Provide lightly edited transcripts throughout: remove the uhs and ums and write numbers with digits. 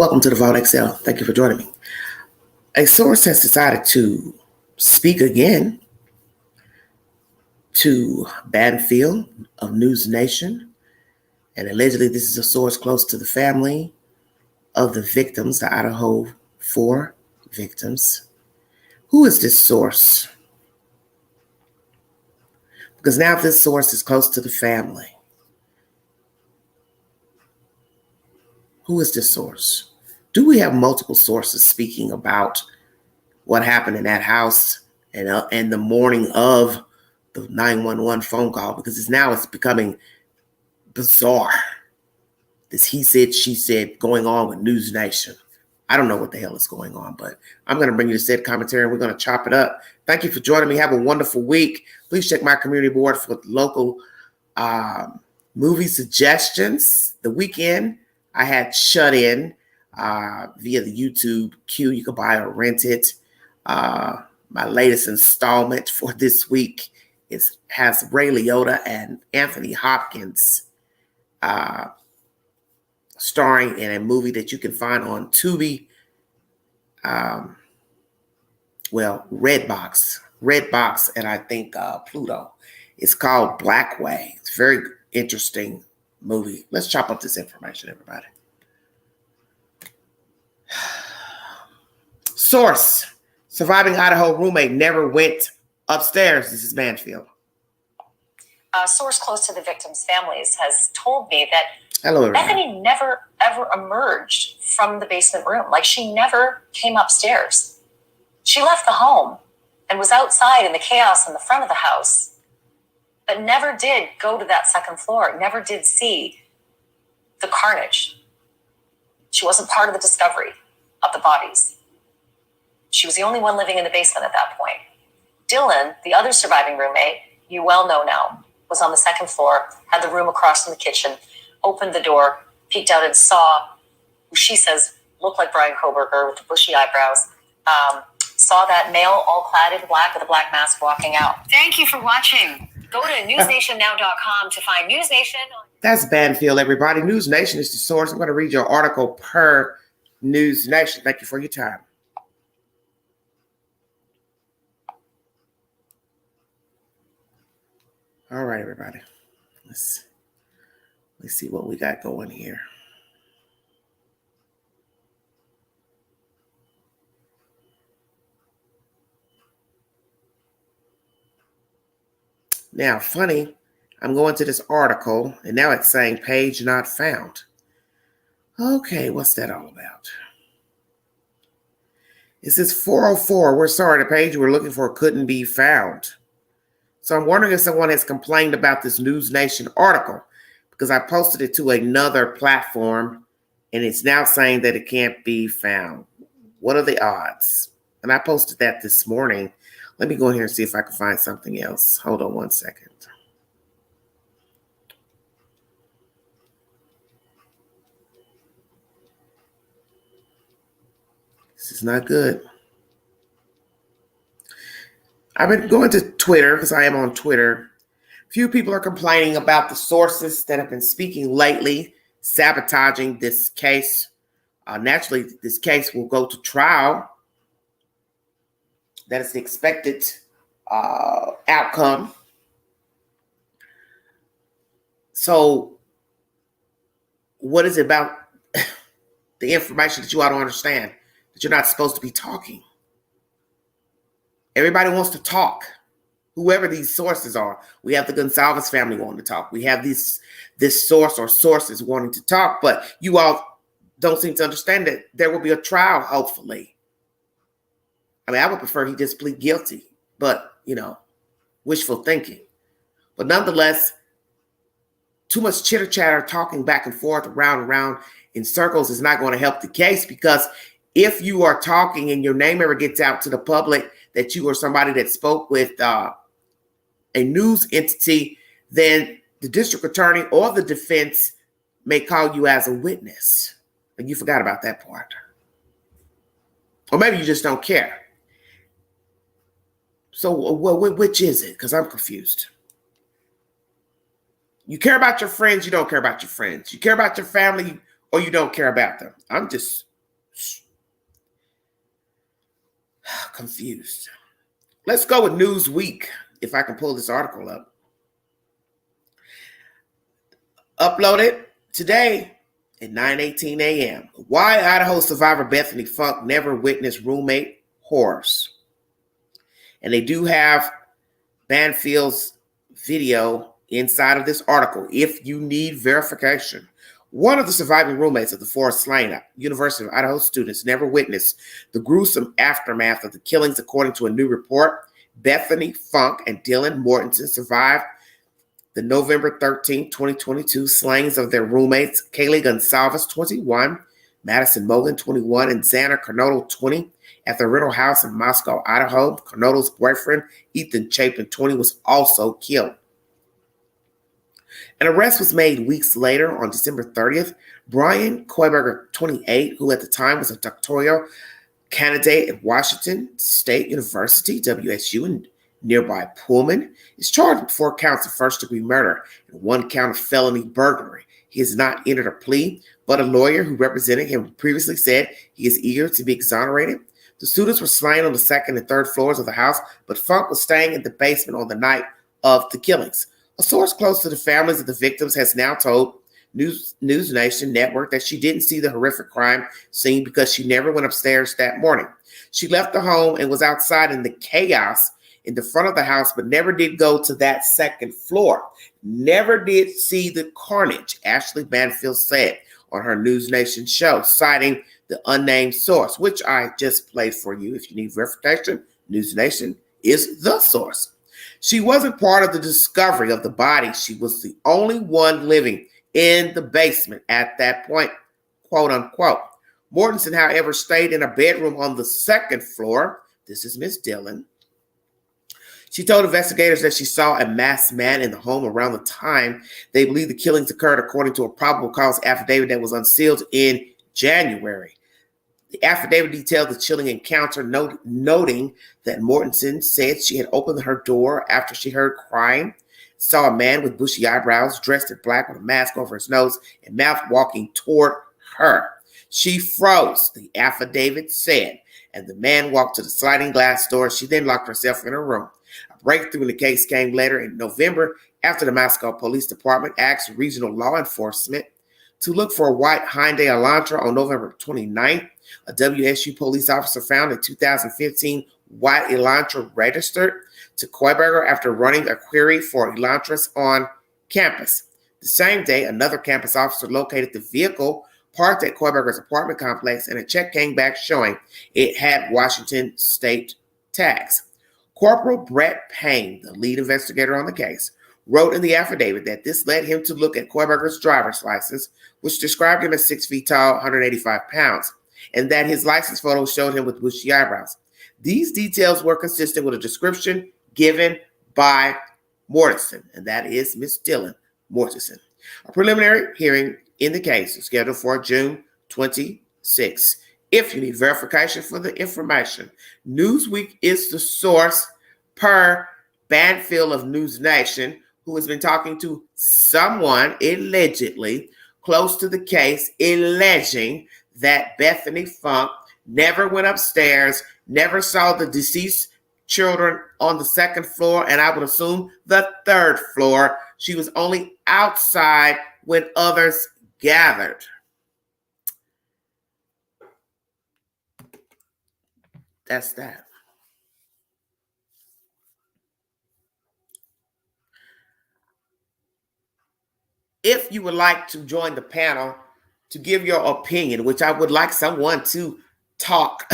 Welcome to the Vault XL. Thank you for joining me. A source has decided to speak again to Banfield of News Nation, and allegedly this is a source close to the family of the victims, the Idaho 4 victims. Who is this source? Because now this source is close to the family. Who is this source? Do we have multiple sources speaking about what happened in that house and the morning of the 911 phone call? Because it's becoming bizarre. This he said, she said going on with News Nation. I don't know what the hell is going on, but I'm going to bring you the said commentary and we're going to chop it up. Thank you for joining me. Have a wonderful week. Please check my community board for local movie suggestions. The weekend I had Shut In via the YouTube queue. You can buy or rent it. My latest installment for this week has Ray Liotta and Anthony Hopkins starring in a movie that you can find on Tubi. Redbox, and I think Pluto. It's called Blackway. It's a very interesting movie. Let's chop up this information, everybody. Source: surviving Idaho roommate never went upstairs. This is Banfield. A source close to the victims' families has told me that Hello, everybody. Bethany never, ever emerged from the basement room. Like, she never came upstairs. She left the home and was outside in the chaos in the front of the house, but never did go to that second floor, never did see the carnage. She wasn't part of the discovery of the bodies. She was the only one living in the basement at that point. Dylan, the other surviving roommate, you well know now, was on the second floor, had the room across from the kitchen, opened the door, peeked out and saw who she says looked like Brian Koberger with the bushy eyebrows, saw that male all clad in black with a black mask walking out. Thank you for watching. Go to newsnationnow.com to find News Nation. That's Banfield, everybody. News Nation is the source. I'm going to read your article per News Nation. Thank you for your time. All right, everybody. Let's see what we got going here. Now, funny, I'm going to this article, and now it's saying page not found. Okay, what's that all about? It says 404. We're sorry, the page we're looking for couldn't be found. So I'm wondering if someone has complained about this News Nation article, because I posted it to another platform, and it's now saying that it can't be found. What are the odds? And I posted that this morning. Let me go in here and see if I can find something else. Hold on one second. This is not good. I've been going to Twitter because I am on Twitter. Few people are complaining about the sources that have been speaking lately, sabotaging this case. Naturally, this case will go to trial. That is the expected outcome. So, what is it about the information that you ought to understand? That you're not supposed to be talking. Everybody wants to talk. Whoever these sources are. We have the Gonsalves family wanting to talk. We have this source or sources wanting to talk, but you all don't seem to understand that there will be a trial, hopefully. I mean, I would prefer he just plead guilty, but, wishful thinking. But nonetheless, too much chitter-chatter, talking back and forth, around and around in circles is not going to help the case, because if you are talking and your name ever gets out to the public that you are somebody that spoke with a news entity, then the district attorney or the defense may call you as a witness. And you forgot about that part. Or maybe you just don't care. So which is it? Because I'm confused. You care about your friends, you don't care about your friends. You care about your family, or you don't care about them. I'm just Confused. Let's go with Newsweek, if I can pull this article up. Uploaded today at 9:18 a.m. Why Idaho survivor Bethany Funk never witnessed roommate horrors. And they do have Banfield's video inside of this article if you need verification. One of the surviving roommates of the four slain University of Idaho students never witnessed the gruesome aftermath of the killings, according to a new report. Bethany Funk and Dylan Mortensen survived the November 13, 2022 slayings of their roommates, Kaylee Gonsalves, 21, Madison Mogan, 21, and Xander Carnotto, 20, at the rental house in Moscow, Idaho. Carnotto's boyfriend, Ethan Chapin, 20, was also killed. An arrest was made weeks later on December 30th. Brian Koiberger, 28, who at the time was a doctoral candidate at Washington State University, WSU, in nearby Pullman, is charged with 4 counts of first-degree murder and 1 count of felony burglary. He has not entered a plea, but a lawyer who represented him previously said he is eager to be exonerated. The students were slain on the second and third floors of the house, but Funk was staying in the basement on the night of the killings. A source close to the families of the victims has now told News Nation Network that she didn't see the horrific crime scene because she never went upstairs that morning. She left the home and was outside in the chaos in the front of the house, but never did go to that second floor. Never did see the carnage, Ashley Banfield said on her News Nation show, citing the unnamed source, which I just played for you. If you need verification, News Nation is the source. She wasn't part of the discovery of the body. She was the only one living in the basement at that point, quote unquote. Mortensen, however, stayed in a bedroom on the second floor. This is Miss Dillon. She told investigators that she saw a masked man in the home around the time they believe the killings occurred, according to a probable cause affidavit that was unsealed in January. The affidavit detailed the chilling encounter, noting that Mortensen said she had opened her door after she heard crying, saw a man with bushy eyebrows, dressed in black with a mask over his nose and mouth, walking toward her. She froze, the affidavit said, and the man walked to the sliding glass door. She then locked herself in her room. A breakthrough in the case came later in November after the Moscow Police Department asked regional law enforcement to look for a white Hyundai Elantra on November 29th. A WSU police officer found a 2015 white Elantra registered to Koiberger after running a query for Elantras on campus. The same day, another campus officer located the vehicle parked at Koiberger's apartment complex, and a check came back showing it had Washington State tags. Corporal Brett Payne, the lead investigator on the case, wrote in the affidavit that this led him to look at Koiberger's driver's license, which described him as 6 feet tall, 185 pounds, and that his license photo showed him with bushy eyebrows. These details were consistent with a description given by Mortensen, and that is Miss Dylan Mortensen. A preliminary hearing in the case is scheduled for June 26. If you need verification for the information, Newsweek is the source per Banfield of News Nation, who has been talking to someone allegedly close to the case, alleging that Bethany Funk never went upstairs, never saw the deceased children on the second floor, and I would assume the third floor. She was only outside when others gathered. That's that. If you would like to join the panel to give your opinion, which I would like someone to talk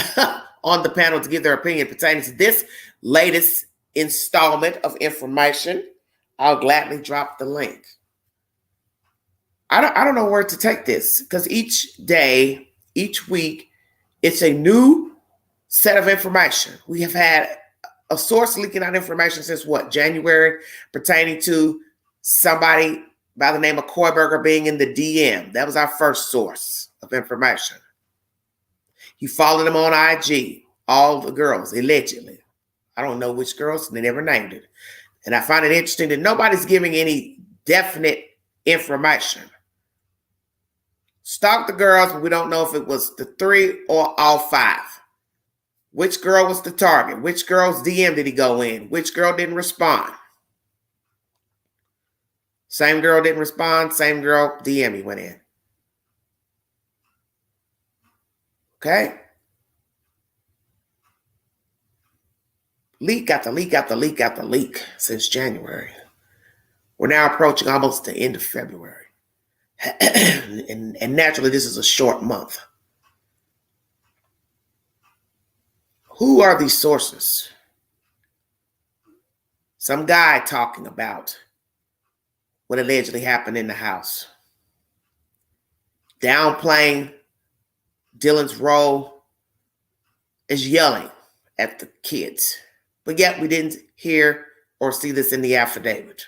on the panel to give their opinion pertaining to this latest installment of information, I'll gladly drop the link. I don't know where to take this, because each day, each week, it's a new set of information. We have had a source leaking out information since January, pertaining to somebody by the name of Koiberger being in the DM. That was our first source of information. He followed them on IG, all the girls, allegedly. I don't know which girls, they never named it. And I find it interesting that nobody's giving any definite information. Stalked the girls, but we don't know if it was the 3 or all 5. Which girl was the target? Which girl's DM did he go in? Which girl didn't respond? Same girl didn't respond. Same girl DM he went in. Okay. Leak got the leak since January. We're now approaching almost the end of February. and naturally, this is a short month. Who are these sources? Some guy talking about what allegedly happened in the house. Downplaying Dylan's role as yelling at the kids. But yet we didn't hear or see this in the affidavit.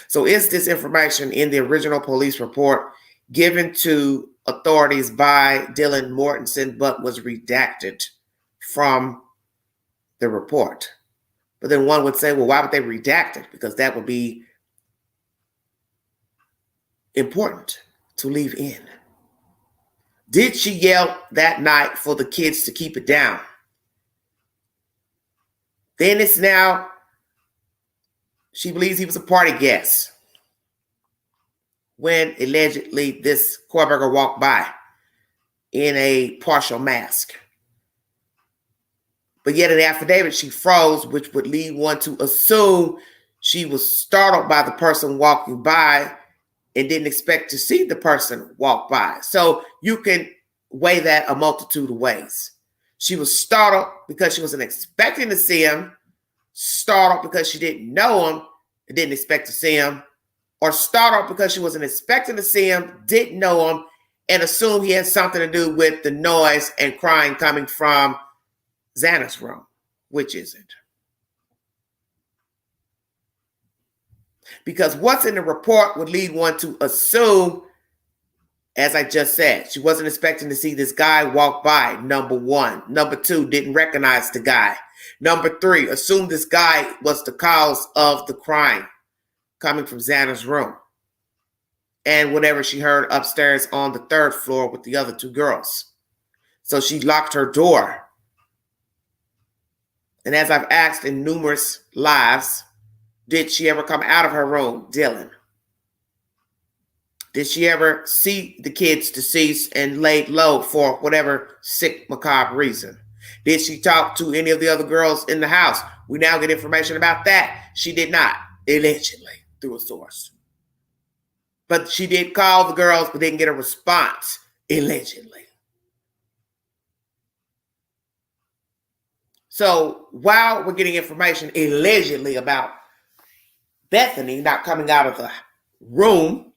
So is this information in the original police report given to authorities by Dylan Mortensen, but was redacted from the report? But then one would say, well, why would they redact it? Because that would be important to leave in. Did she yell that night for the kids to keep it down? Then it's now, she believes he was a party guest when allegedly this Kohlberger walked by in a partial mask. But yet in the affidavit, she froze, which would lead one to assume she was startled by the person walking by and didn't expect to see the person walk by. So you can weigh that a multitude of ways. She was startled because she wasn't expecting to see him, startled because she didn't know him and didn't expect to see him, or startled because she wasn't expecting to see him, didn't know him, and assumed he had something to do with the noise and crying coming from Xana's room, which isn't. Because what's in the report would lead one to assume, as I just said, she wasn't expecting to see this guy walk by, number one. Number two, didn't recognize the guy. Number three, assumed this guy was the cause of the crime coming from Xana's room and whatever she heard upstairs on the 3rd floor with the other 2 girls. So she locked her door. And as I've asked in numerous lives, did she ever come out of her room, Dylan? Did she ever see the kids deceased and laid low for whatever sick, macabre reason? Did she talk to any of the other girls in the house? We now get information about that. She did not, allegedly, through a source. But she did call the girls, but didn't get a response, allegedly. So while we're getting information allegedly about Bethany not coming out of the room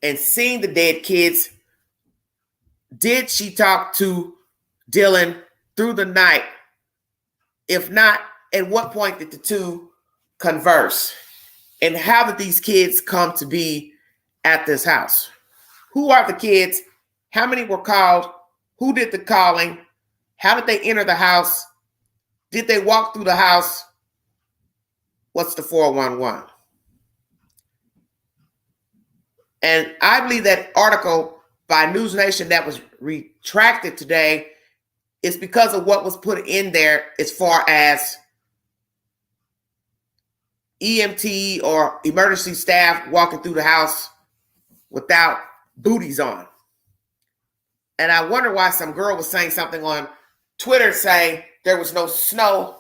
and seeing the dead kids, did she talk to Dylan through the night? If not, at what point did the 2 converse? And how did these kids come to be at this house? Who are the kids? How many were called? Who did the calling? How did they enter the house? Did they walk through the house? What's the 411? And I believe that article by News Nation that was retracted today is because of what was put in there as far as EMT or emergency staff walking through the house without booties on. And I wonder why some girl was saying something on Twitter saying there was no snow.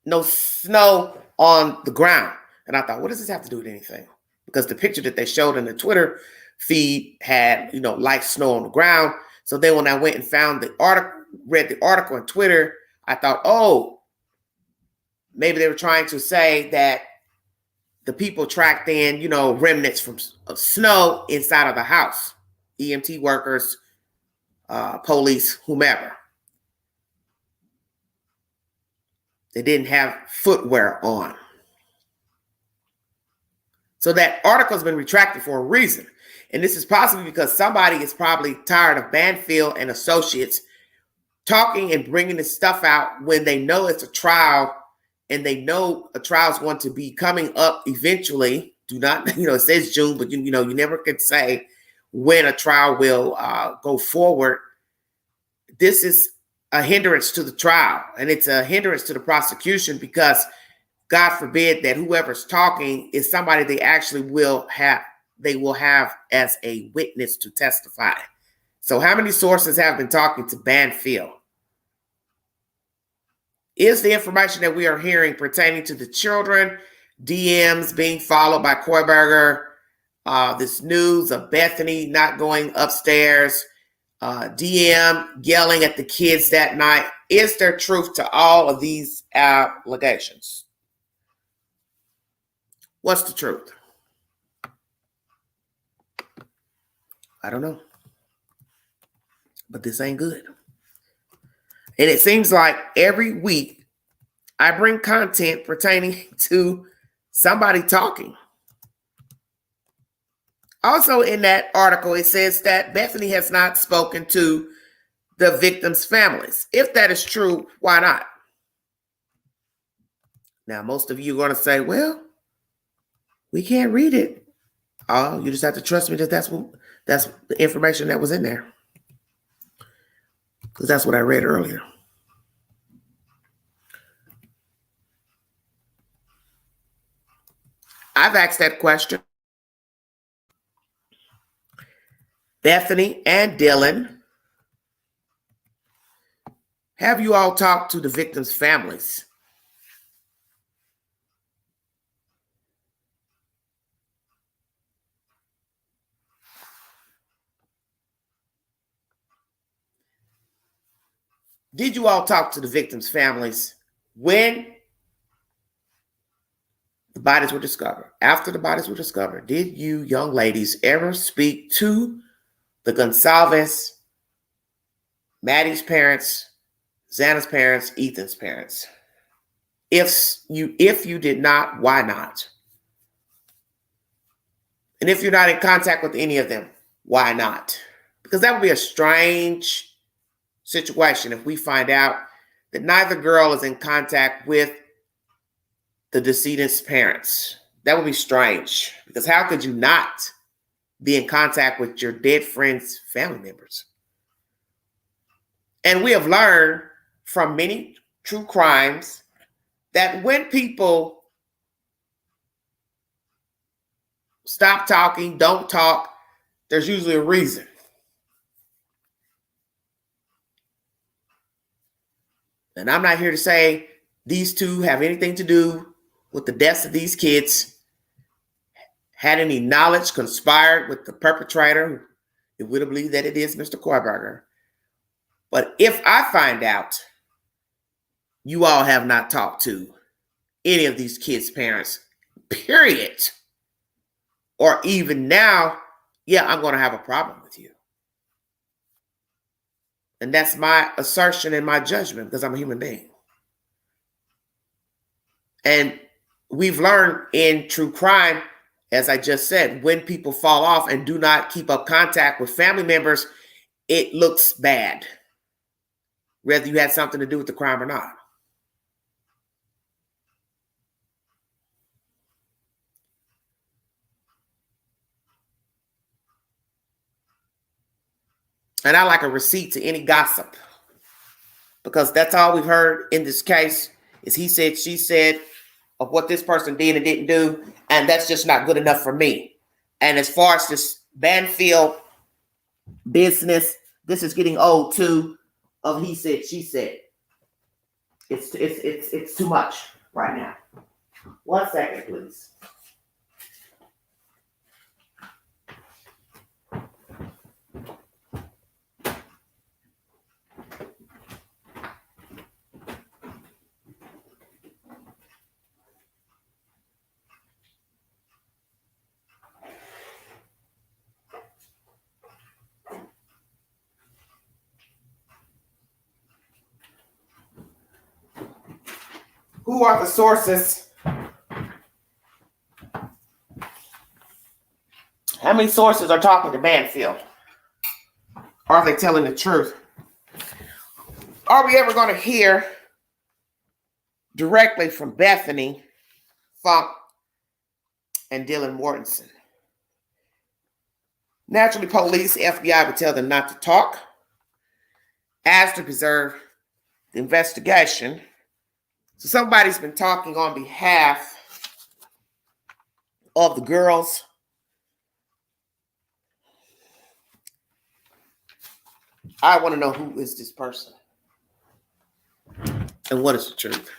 No snow on the ground. And I thought, what does this have to do with anything? Because the picture that they showed in the Twitter feed had, light snow on the ground. So then when I went and found the article, read the article on Twitter, I thought, oh, maybe they were trying to say that the people tracked in, remnants of snow inside of the house. EMT workers, police, whomever. They didn't have footwear on. So that article has been retracted for a reason. And this is possibly because somebody is probably tired of Banfield and Associates talking and bringing this stuff out when they know it's a trial and they know a trial is going to be coming up eventually. Do not, it says June, but you never can say when a trial will go forward. This is a hindrance to the trial, and it's a hindrance to the prosecution, because God forbid that whoever's talking is somebody they will have as a witness to testify. So how many sources have been talking to Banfield? Is the information that we are hearing pertaining to the children, DMs being followed by Koiberger, this news of Bethany not going upstairs, DM yelling at the kids that night? Is there truth to all of these allegations? What's the truth? I don't know. But this ain't good. And it seems like every week I bring content pertaining to somebody talking. Also in that article, it says that Bethany has not spoken to the victims' families. If that is true, why not? Now, most of you are going to say, well, we can't read it. Oh, you just have to trust me that that's the information that was in there. Because that's what I read earlier. I've asked that question. Bethany and Dylan, have you all talked to the victims' families? Did you all talk to the victims' families when the bodies were discovered? After the bodies were discovered, did you young ladies ever speak to the Gonsalves, Maddie's parents, Xana's parents, Ethan's parents? If you did not, why not? And if you're not in contact with any of them, why not? Because that would be a strange situation if we find out that neither girl is in contact with the decedent's parents. That would be strange, because how could you not be in contact with your dead friend's family members? And we have learned from many true crimes that when people stop talking, don't talk, there's usually a reason. And I'm not here to say these two have anything to do with the deaths of these kids, had any knowledge, conspired with the perpetrator, if we believe that it is Mr. Koiberger. But if I find out you all have not talked to any of these kids' parents, period, or even now, yeah, I'm going to have a problem with you. And that's my assertion and my judgment, because I'm a human being. And we've learned in true crime, as I just said, when people fall off and do not keep up contact with family members, it looks bad, whether you had something to do with the crime or not. And I like a receipt to any gossip, because that's all we've heard in this case is he said, she said, of what this person did and didn't do. And that's just not good enough for me. And as far as this Banfield business, this is getting old too, of he said, she said. It's too much right now. 1 second, please. Who are the sources? How many sources are talking to Banfield? Are they telling the truth? Are we ever going to hear directly from Bethany, Funk, and Dylan Mortensen. Naturally, police, FBI would tell them not to talk, as to preserve the investigation. So somebody's been talking on behalf of the girls. I want to know who is this person and what is the truth.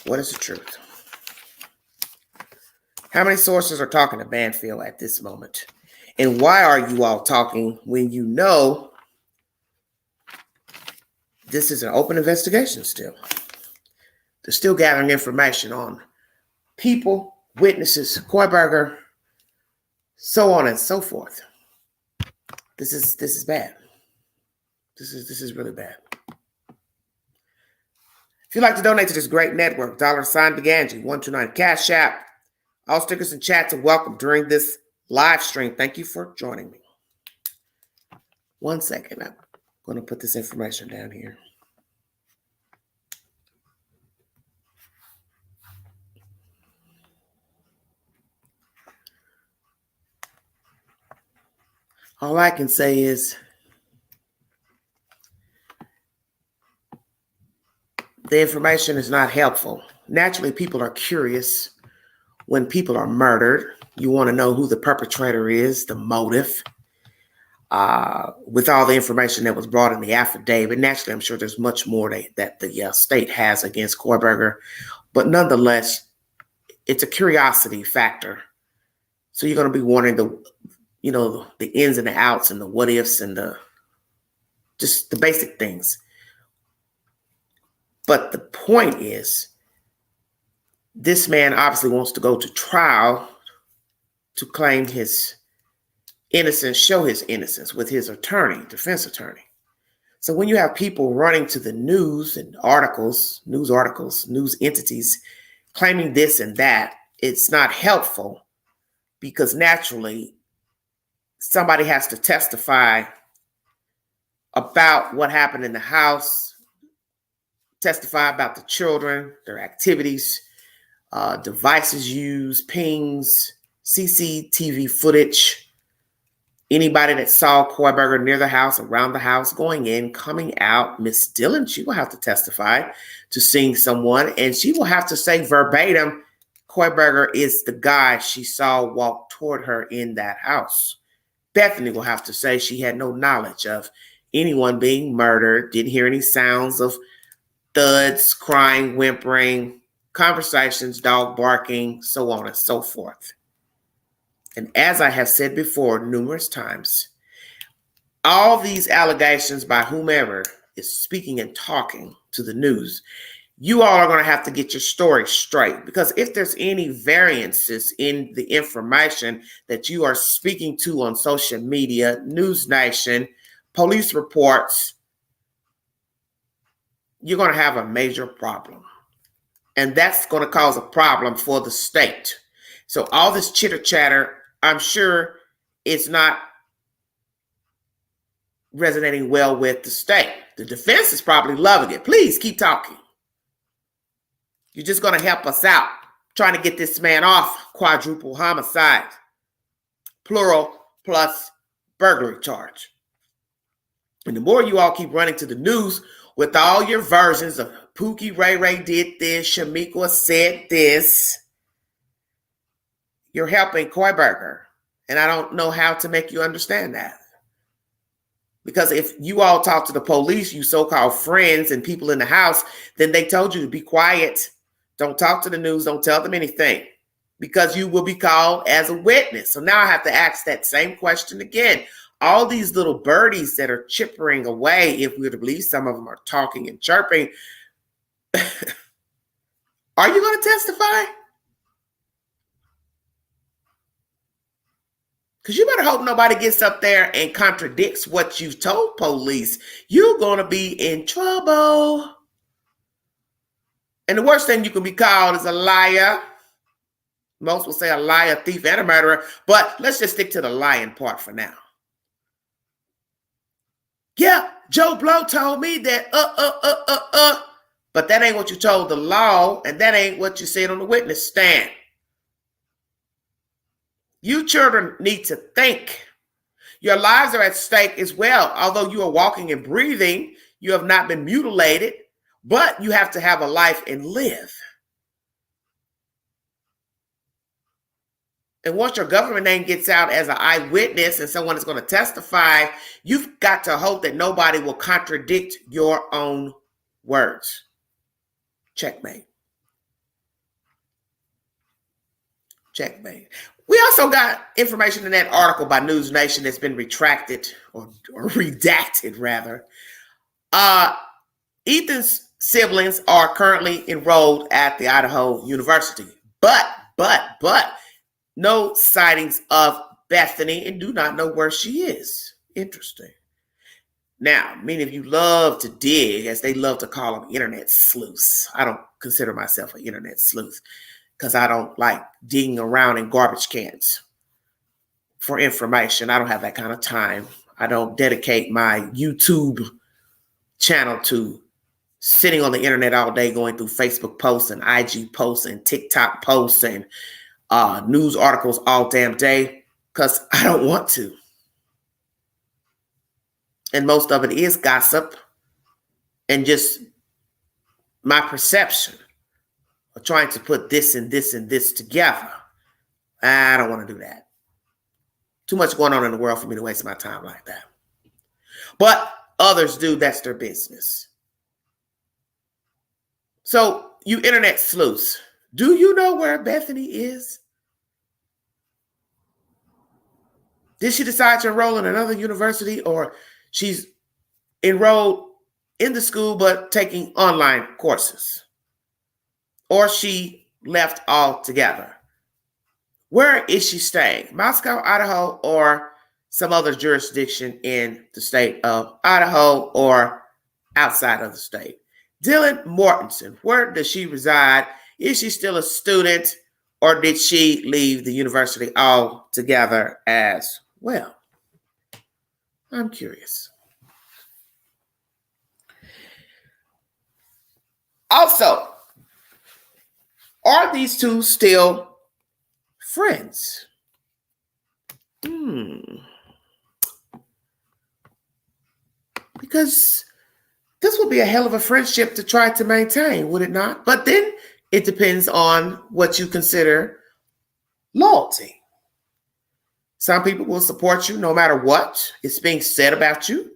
What is the truth? How many sources are talking to Banfield at this moment? And why are you all talking when you know this is an open investigation still? They're still gathering information on people, witnesses, Kohlberger, so on and so forth. This is bad. This is really bad. If you'd like to donate to this great network, $sign Beganji, 129 Cash App. All stickers and chats are welcome during this live stream. Thank you for joining me. 1 second. I'm going to put this information down here. All I can say is the information is not helpful. Naturally, people are curious when people are murdered. You want to know who the perpetrator is, the motive. With all the information that was brought in the affidavit, naturally, I'm sure there's much more that the state has against Kohlberger. But nonetheless, it's a curiosity factor. So you're going to be wondering the ins and the outs and the what ifs and just the basic things. But the point is, this man obviously wants to go to trial to claim his innocence, show his innocence with his attorney, defense attorney. So when you have people running to the news and news entities, claiming this and that, it's not helpful because naturally somebody has to testify about what happened in the house, testify about the children, their activities, devices used, pings, CCTV footage, anybody that saw Kohlberger near the house, around the house, going in, coming out. Miss Dillon, she will have to testify to seeing someone, and she will have to say verbatim, Kohlberger is the guy she saw walk toward her in that house. Bethany will have to say she had no knowledge of anyone being murdered, didn't hear any sounds of thuds, crying, whimpering, conversations, dog barking, so on and so forth. And as I have said before numerous times, all these allegations by whomever is speaking and talking to the news, you all are going to have to get your story straight, because if there's any variances in the information that you are speaking to on social media, News Nation, police reports, you're going to have a major problem. And that's going to cause a problem for the state. So all this chitter chatter, I'm sure it's not resonating well with the state. The defense is probably loving it. Please keep talking. You're just going to help us out trying to get this man off quadruple homicide, plural, plus burglary charge. And the more you all keep running to the news with all your versions of Pookie Ray Ray did this, Shamika said this, you're helping Kohlberger. And I don't know how to make you understand that. Because if you all talk to the police, you so-called friends and people in the house, then they told you to be quiet. Don't talk to the news. Don't tell them anything, because you will be called as a witness. So now I have to ask that same question again. All these little birdies that are chippering away, if we were to believe some of them are talking and chirping, are you going to testify? Because you better hope nobody gets up there and contradicts what you've told police. You're going to be in trouble. And the worst thing you can be called is a liar, Most will say a liar, thief, and a murderer, but let's just stick to the lying part for now. Yeah, Joe Blow told me that, but that ain't what you told the law, and that ain't what you said on the witness stand. You children need to think. Your lives are at stake as well. Although you are walking and breathing, you have not been mutilated, but you have to have a life and live. And once your government name gets out as an eyewitness and someone is going to testify, you've got to hope that nobody will contradict your own words. Checkmate. Checkmate. We also got information in that article by News Nation that's been retracted or redacted, rather. Ethan's siblings are currently enrolled at the Idaho University, but no sightings of Bethany and do not know where she is. Interesting. Now, many of you love to dig, as they love to call them, internet sleuths. I don't consider myself an internet sleuth because I don't like digging around in garbage cans for information. I don't have that kind of time. I don't dedicate my YouTube channel to sitting on the internet all day going through Facebook posts and IG posts and TikTok posts and news articles all damn day because I don't want to. And most of it is gossip and just my perception of trying to put this and this and this together. I don't want to do that. Too much going on in the world for me to waste my time like that. But others do. That's their business. So you internet sleuths, do you know where Bethany is? Did she decide to enroll in another university, or she's enrolled in the school but taking online courses? Or she left altogether? Where is she staying? Moscow, Idaho, or some other jurisdiction in the state of Idaho or outside of the state? Dylan Mortensen, where does she reside? Is she still a student, or did she leave the university altogether as well? I'm curious. Also, are these two still friends? Because this would be a hell of a friendship to try to maintain, would it not? But then it depends on what you consider loyalty. Some people will support you no matter what is being said about you,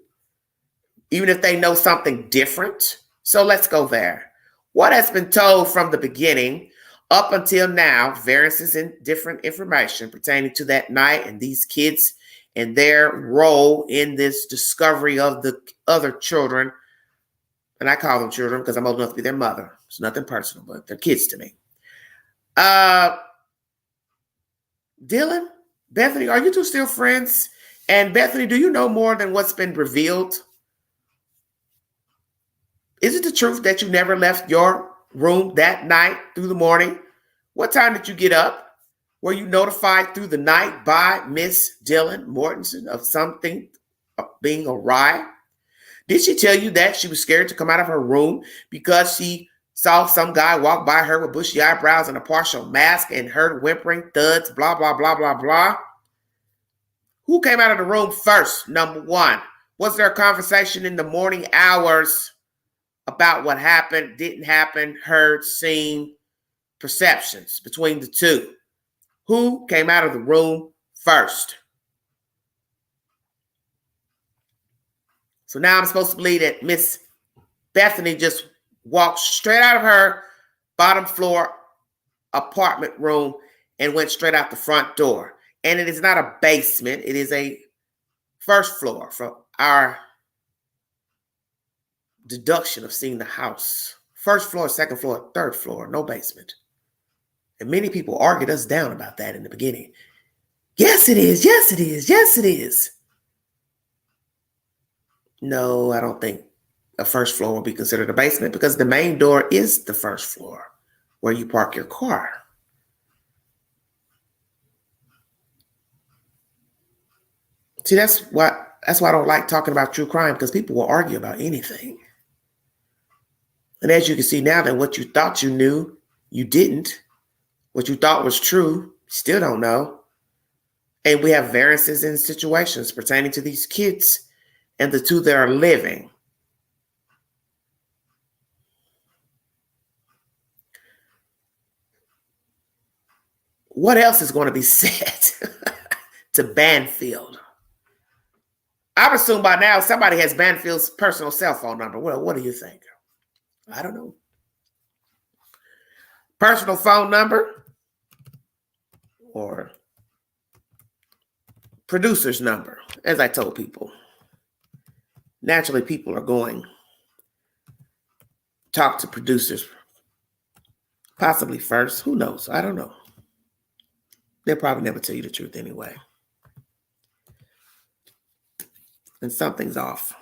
even if they know something different. So let's go there. What has been told from the beginning up until now, variances in different information pertaining to that night and these kids and their role in this discovery of the other children. And I call them children because I'm old enough to be their mother. It's nothing personal, but they're kids to me. Dylan, Bethany, are you two still friends? And Bethany, do you know more than what's been revealed? Is it the truth that you never left your room that night through the morning? What time did you get up? Were you notified through the night by Miss Dylan Mortensen of something being awry? Did she tell you that she was scared to come out of her room because she saw some guy walk by her with bushy eyebrows and a partial mask and heard whimpering thuds, blah, blah, blah, blah, blah? Who came out of the room first, number one? Was there a conversation in the morning hours about what happened, didn't happen, heard, seen, perceptions between the two? Who came out of the room first? So now I'm supposed to believe that Miss Bethany just walked straight out of her bottom floor apartment room and went straight out the front door. And it is not a basement. It is a first floor from our deduction of seeing the house. First floor, second floor, third floor, no basement. And many people argued us down about that in the beginning. Yes, it is. Yes, it is. Yes, it is. No, I don't think a first floor will be considered a basement because the main door is the first floor where you park your car. See, that's why I don't like talking about true crime, because people will argue about anything. And as you can see now, that what you thought you knew, you didn't. What you thought was true, still don't know. And we have variances in situations pertaining to these kids and the two that are living. What else is going to be said to Banfield? I assume by now somebody has Banfield's personal cell phone number. Well, what do you think? I don't know. Personal phone number or producer's number, as I told people. Naturally, people are going to talk to producers possibly first. Who knows? I don't know. They'll probably never tell you the truth anyway. And something's off.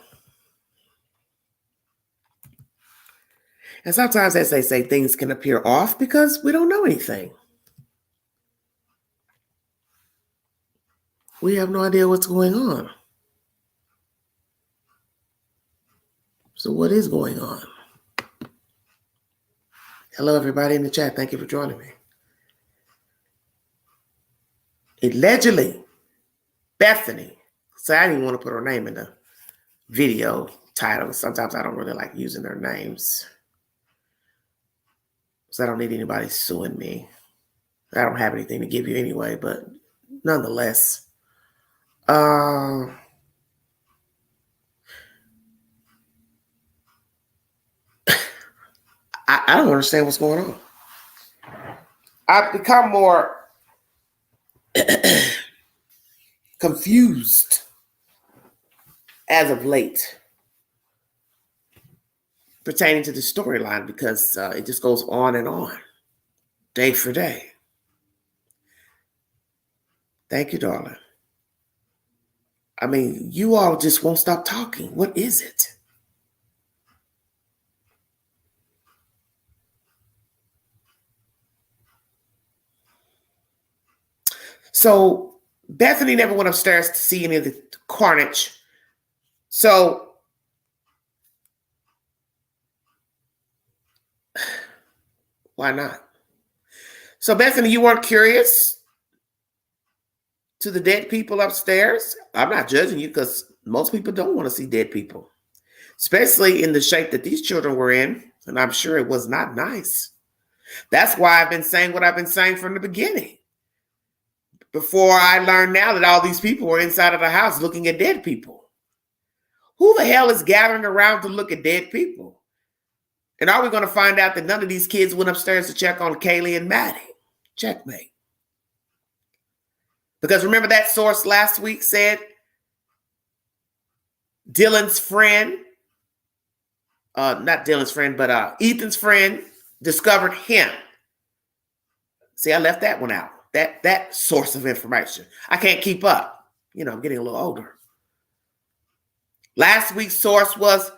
And sometimes, as they say, things can appear off because we don't know anything. We have no idea what's going on. So what is going on? Hello, everybody in the chat. Thank you for joining me. Allegedly, Bethany. So I didn't want to put her name in the video title. Sometimes I don't really like using their names. So I don't need anybody suing me. I don't have anything to give you anyway, but nonetheless. I don't understand what's going on. I've become more confused as of late pertaining to the storyline, because it just goes on and on, day for day. Thank you, darling. I mean, you all just won't stop talking. What is it? So Bethany never went upstairs to see any of the carnage. So why not? So Bethany, you weren't curious to the dead people upstairs? I'm not judging you, because most people don't want to see dead people, especially in the shape that these children were in. And I'm sure it was not nice. That's why I've been saying what I've been saying from the beginning. Before I learned now that all these people were inside of the house looking at dead people. Who the hell is gathering around to look at dead people? And are we going to find out that none of these kids went upstairs to check on Kaylee and Maddie? Checkmate. Because remember that source last week said Dylan's friend, not Dylan's friend, but Ethan's friend discovered him. See, I left that one out. That source of information. I can't keep up. You know, I'm getting a little older. Last week's source was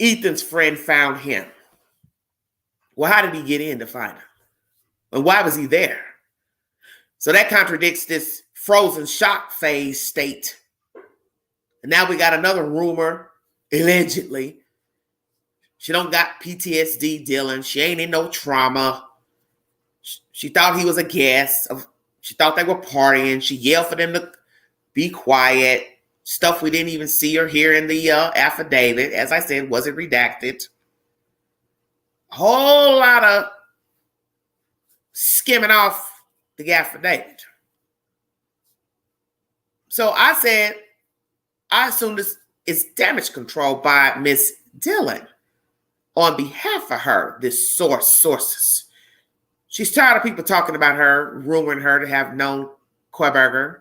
Ethan's friend found him. Well, how did he get in to find him? And why was he there? So that contradicts this frozen shock phase state. And now we got another rumor, allegedly. She don't got PTSD, Dylan. She ain't in no trauma. She thought he was a guest. She thought they were partying. She yelled for them to be quiet. Stuff we didn't even see or hear in the affidavit. As I said, wasn't redacted. A whole lot of skimming off the affidavit. So I said, I assume this is damage control by Miss Dillon on behalf of her, this sources. She's tired of people talking about her, rumoring her to have known Kohlberger,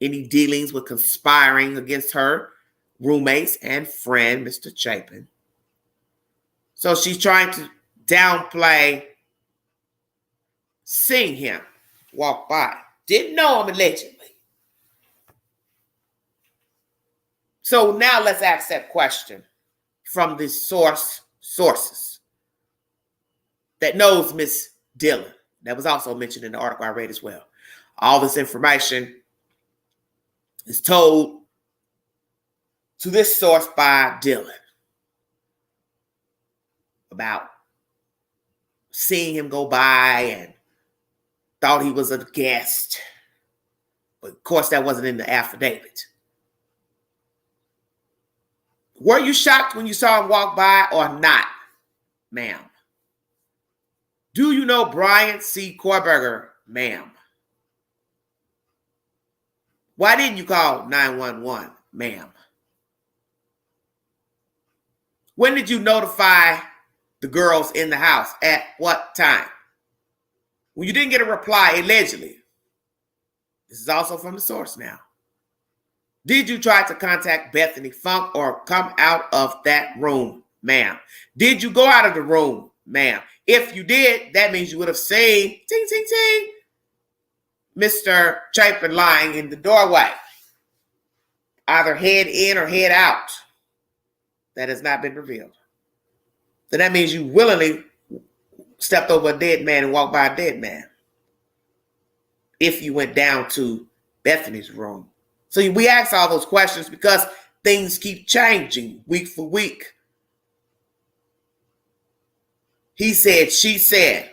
any dealings with conspiring against her roommates and friend, Mr. Chapin. So she's trying to downplay seeing him walk by. Didn't know him allegedly. So now let's ask that question from the sources that knows Miss Dillon. That was also mentioned in the article I read as well. All this information is told to this source by Dylan about seeing him go by and thought he was a guest. But of course, that wasn't in the affidavit. Were you shocked when you saw him walk by or not, ma'am? Do you know Brian C. Korberger, ma'am? Why didn't you call 911, ma'am? When did you notify the girls in the house? At what time? When you didn't get a reply, allegedly. This is also from the source now. Did you try to contact Bethany Funk or come out of that room, ma'am? Did you go out of the room, ma'am? If you did, that means you would have seen, ting, ting, ting, Mr. Chapin lying in the doorway. Either head in or head out. That has not been revealed. Then that means you willingly stepped over a dead man and walked by a dead man. If you went down to Bethany's room. So we ask all those questions because things keep changing week for week. He said, she said.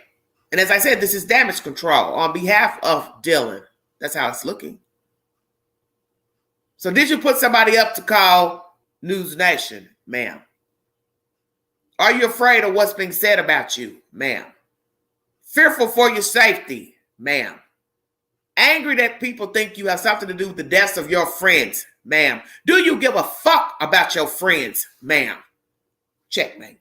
And as I said, this is damage control on behalf of Dylan. That's how it's looking. So did you put somebody up to call News Nation, ma'am? Are you afraid of what's being said about you, ma'am? Fearful for your safety, ma'am? Angry that people think you have something to do with the deaths of your friends, ma'am? Do you give a fuck about your friends, ma'am? Checkmate.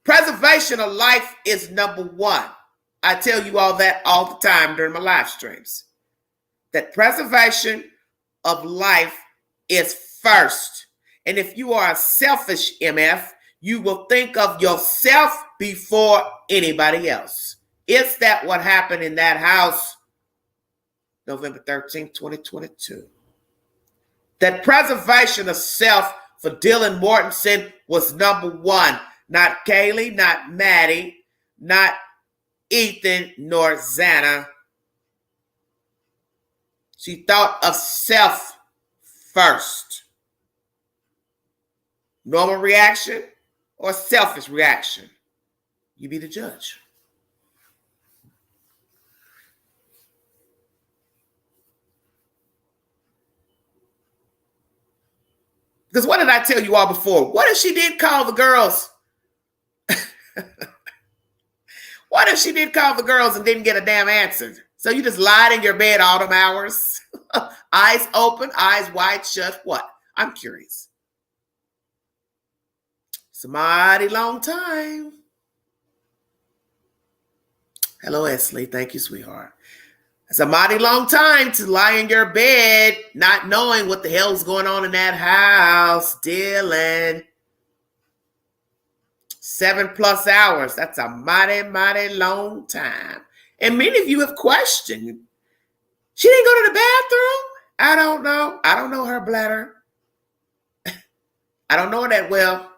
Preservation of life is number one. I tell you all that all the time during my live streams. That preservation of life is first. And if you are a selfish MF, you will think of yourself before anybody else. Is that what happened in that house November 13th, 2022? That preservation of self for Dylan Mortensen was number one. Not Kaylee, not Maddie, not Ethan, nor Xana. She thought of self first. Normal reaction or selfish reaction? You be the judge. Because what did I tell you all before? What if she did call the girls? What if she did call the girls and didn't get a damn answer? So you just lied in your bed all them hours? Eyes open, eyes wide shut. What? I'm curious. It's a mighty long time. Hello, Esley. Thank you, sweetheart. It's a mighty long time to lie in your bed not knowing what the hell's going on in that house, Dylan. 7+ hours. That's a mighty, mighty long time. And many of you have questioned. She didn't go to the bathroom? I don't know. I don't know her bladder. I don't know her that well.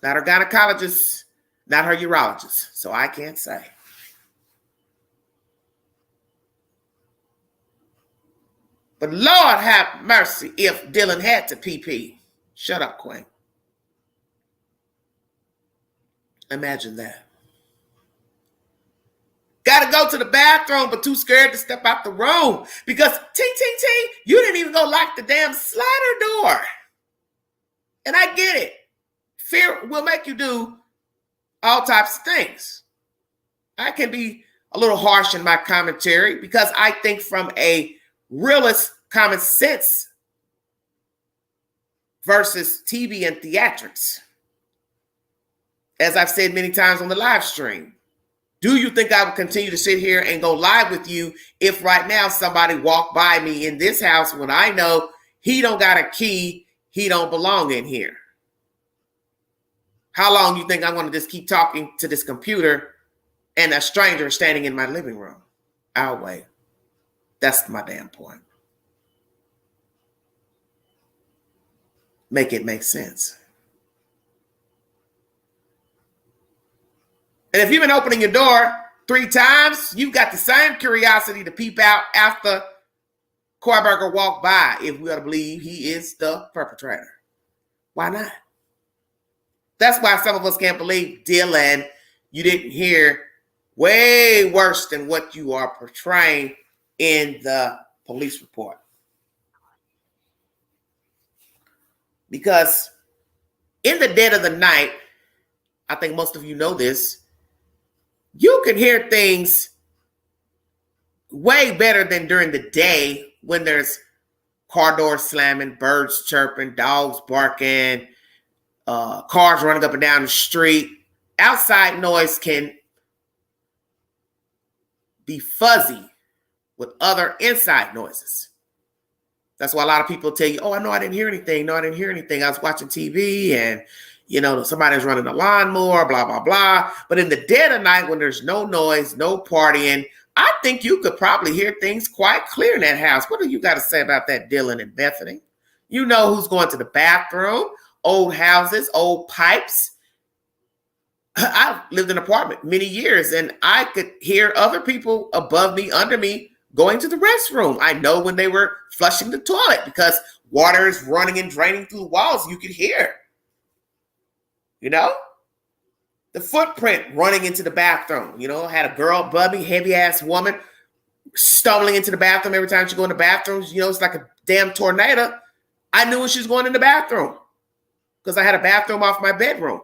Not her gynecologist, not her urologist. So I can't say. But Lord have mercy if Dylan had to pee. Shut up, Queen. Imagine that. Got to go to the bathroom, but too scared to step out the room because ting, ting, ting, you didn't even go lock the damn slider door. And I get it. Fear will make you do all types of things. I can be a little harsh in my commentary because I think from a realist common sense versus TV and theatrics. As I've said many times on the live stream, do you think I would continue to sit here and go live with you if right now somebody walked by me in this house when I know he don't got a key, he don't belong in here? How long you think I'm going to just keep talking to this computer and a stranger standing in my living room? I'll wait. That's my damn point. Make it make sense. And if you've been opening your door 3 times, you've got the same curiosity to peep out after Kohlberger walked by, if we are to believe he is the perpetrator. Why not? That's why some of us can't believe, Dylan, you didn't hear way worse than what you are portraying in the police report. Because in the dead of the night, I think most of you know this, you can hear things way better than during the day when there's car doors slamming, birds chirping, dogs barking, cars running up and down the street. Outside noise can be fuzzy with other inside noises. That's why a lot of people tell you, oh, I know I didn't hear anything. No, I didn't hear anything. I was watching TV and, somebody's running a lawnmower, blah, blah, blah. But in the dead of night, when there's no noise, no partying, I think you could probably hear things quite clear in that house. What do you got to say about that, Dylan and Bethany? You know who's going to the bathroom, old houses, old pipes. I've lived in an apartment many years, and I could hear other people above me, under me, going to the restroom. I know when they were flushing the toilet because water is running and draining through the walls. You could hear, the footprint running into the bathroom. Had a girl above me, heavy ass woman, stumbling into the bathroom every time she go in the bathroom. It's like a damn tornado. I knew when she was going in the bathroom because I had a bathroom off my bedroom.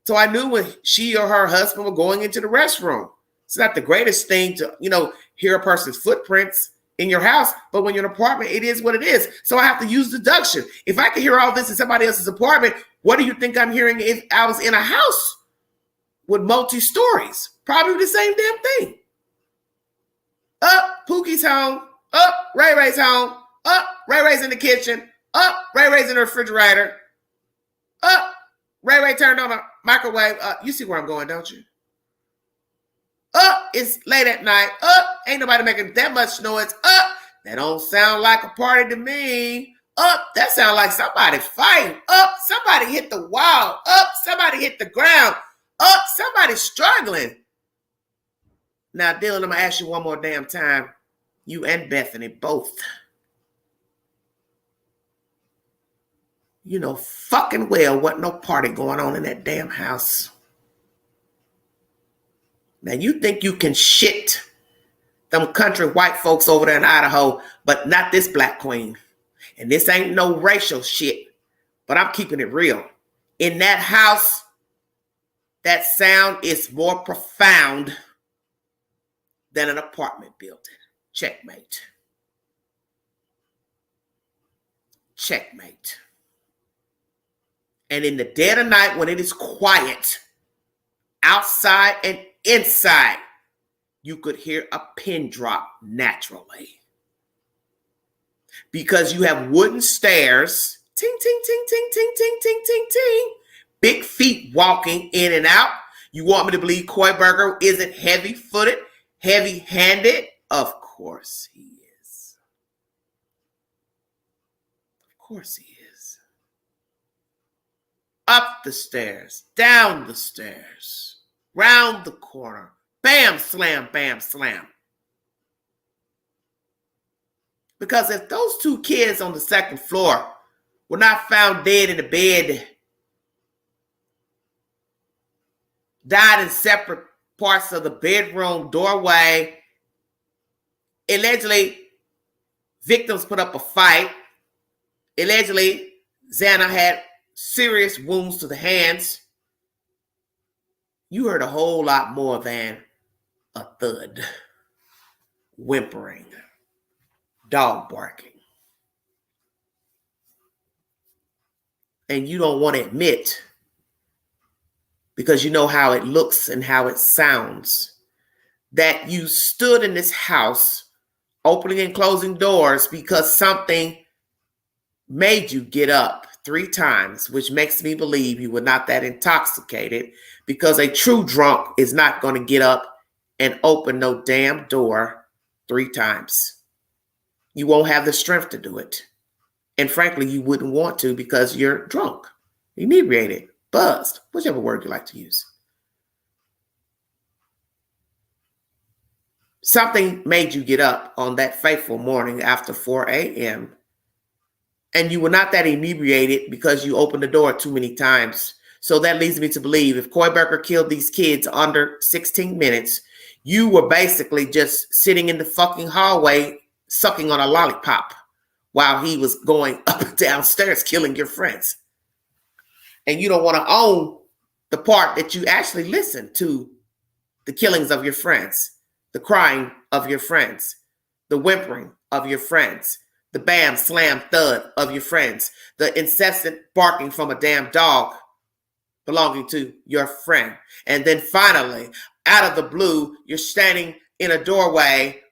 So I knew when she or her husband were going into the restroom. It's not the greatest thing to, hear a person's footprints in your house, but when you're in an apartment, it is what it is. So I have to use deduction. If I can hear all this in somebody else's apartment, what do you think I'm hearing if I was in a house with multi-stories? Probably the same damn thing. Up, Pookie's home. Up, Ray Ray's home. Up, Ray Ray's in the kitchen. Up, Ray Ray's in the refrigerator. Up, Ray Ray turned on a microwave. You see where I'm going, don't you? It's late at night. Ain't nobody making that much noise. That don't sound like a party to me. That sound like somebody fighting. Somebody hit the wall. Somebody hit the ground. Somebody struggling. Now, Dylan, I'm going to ask you one more damn time. You and Bethany both. You know fucking well wasn't no party going on in that damn house. Now, you think you can shit them country white folks over there in Idaho, but not this black queen. And this ain't no racial shit, but I'm keeping it real. In that house, that sound is more profound than an apartment building. Checkmate. Checkmate. And in the dead of night, when it is quiet, outside and inside, you could hear a pin drop naturally. Because you have wooden stairs, ting, ting, ting, ting, ting, ting, ting, ting, ting, big feet walking in and out. You want me to believe Kohlberger isn't heavy-footed, heavy-handed? Of course he is. Of course he is. Up the stairs, down the stairs, round the corner. Bam, slam, bam, slam. Because if those two kids on the second floor were not found dead in the bed, died in separate parts of the bedroom doorway, allegedly victims put up a fight, allegedly Xana had serious wounds to the hands, you heard a whole lot more than a thud, whimpering, dog barking. And you don't want to admit, because you know how it looks and how it sounds, that you stood in this house opening and closing doors because something made you get up 3 times, which makes me believe you were not that intoxicated, because a true drunk is not going to get up and open no damn door 3 times. You won't have the strength to do it. And frankly, you wouldn't want to because you're drunk, inebriated, buzzed, whichever word you like to use. Something made you get up on that fateful morning after 4 a.m. and you were not that inebriated because you opened the door too many times. So that leads me to believe if Koiberger killed these kids under 16 minutes, you were basically just sitting in the fucking hallway sucking on a lollipop while he was going up and downstairs killing your friends. And you don't want to own the part that you actually listened to the killings of your friends, the crying of your friends, the whimpering of your friends, the bam, slam, thud of your friends, the incessant barking from a damn dog belonging to your friend. And then finally, out of the blue, you're standing in a doorway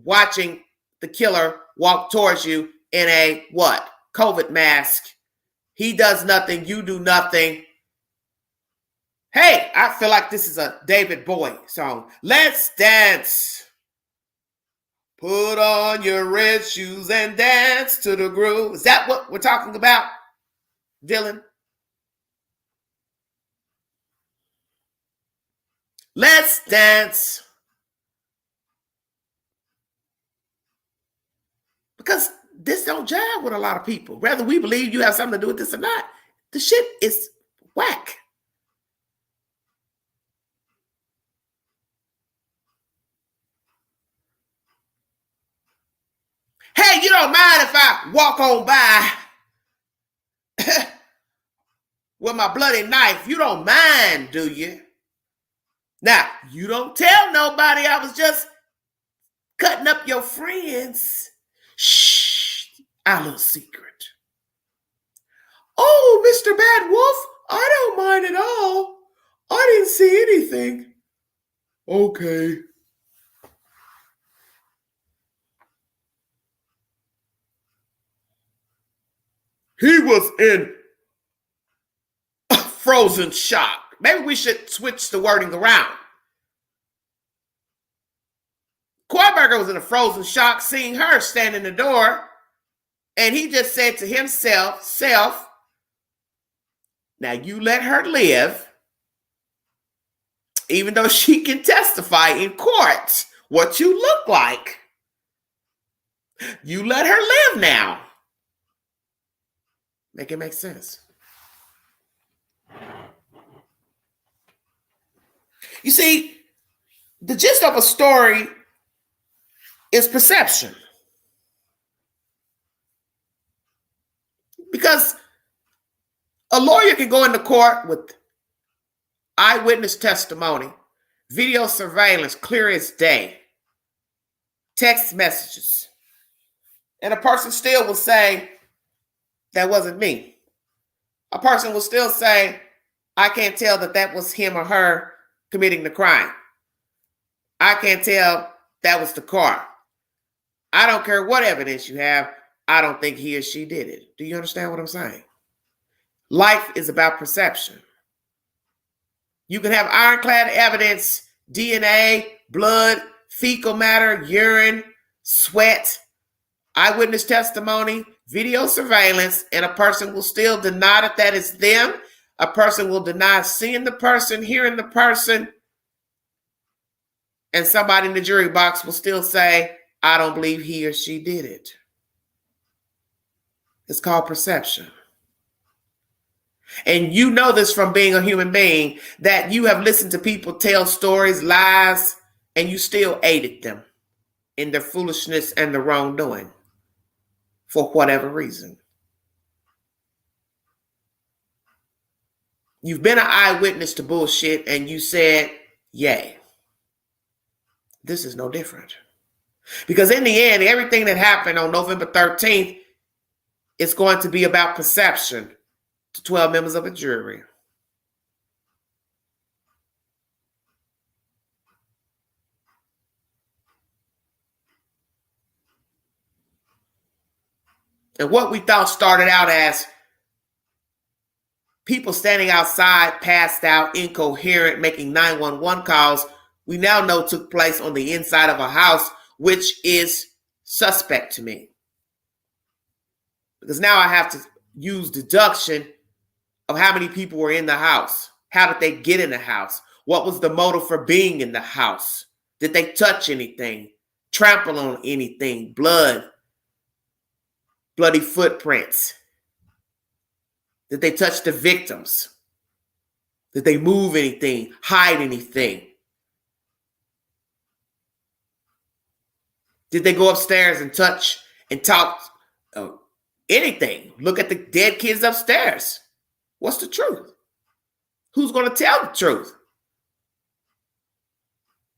watching the killer walk towards you in a what? COVID mask. He does nothing, you do nothing. Hey, I feel like this is a David Bowie song. Let's dance. Put on your red shoes and dance to the groove. Is that what we're talking about, Dylan? Let's dance. Because this don't jive with a lot of people. Whether we believe you have something to do with this or not, the shit is whack. Hey, you don't mind if I walk on by with my bloody knife? You don't mind, do you? Now, you don't tell nobody I was just cutting up your friends. Shh, our little secret. Oh, Mr. Bad Wolf, I don't mind at all. I didn't see anything. Okay. He was in frozen shock. Maybe we should switch the wording around. Koiberger was in a frozen shock seeing her stand in the door, and he just said to himself, now you let her live, even though she can testify in court what you look like. You let her live now. Make it make sense. You see, the gist of a story is perception. Because a lawyer can go into court with eyewitness testimony, video surveillance, clear as day, text messages, and a person still will say, that wasn't me. A person will still say, I can't tell that was him or her committing the crime. I can't tell that was the car. I don't care what evidence you have. I don't think he or she did it. Do you understand what I'm saying? Life is about perception. You can have ironclad evidence, DNA, blood, fecal matter, urine, sweat, eyewitness testimony, video surveillance, and a person will still deny that is them. A person will deny seeing the person, hearing the person, and somebody in the jury box will still say, I don't believe he or she did it. It's called perception. And you know this from being a human being, that you have listened to people tell stories, lies, and you still aided them in their foolishness and the wrongdoing for whatever reason. You've been an eyewitness to bullshit and you said, yay. This is no different. Because in the end, everything that happened on November 13th is going to be about perception to 12 members of a jury. And what we thought started out as people standing outside, passed out, incoherent, making 911 calls, we now know took place on the inside of a house, which is suspect to me. Because now I have to use deduction of how many people were in the house. How did they get in the house? What was the motive for being in the house? Did they touch anything? Trample on anything? Blood? Bloody footprints? Did they touch the victims? Did they move anything? Hide anything? Did they go upstairs and touch and talk anything? Look at the dead kids upstairs. What's the truth? Who's going to tell the truth?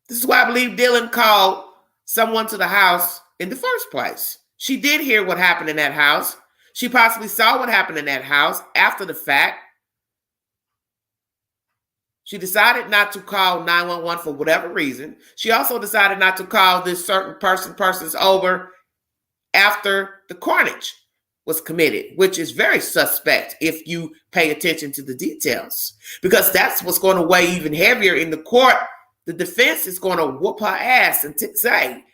This is why I believe Dylan called someone to the house in the first place. She did hear what happened in that house. She possibly saw what happened in that house after the fact. She decided not to call 911 for whatever reason. She also decided not to call this certain persons over after the carnage was committed, which is very suspect if you pay attention to the details, because that's what's going to weigh even heavier in the court. The defense is going to whoop her ass and say,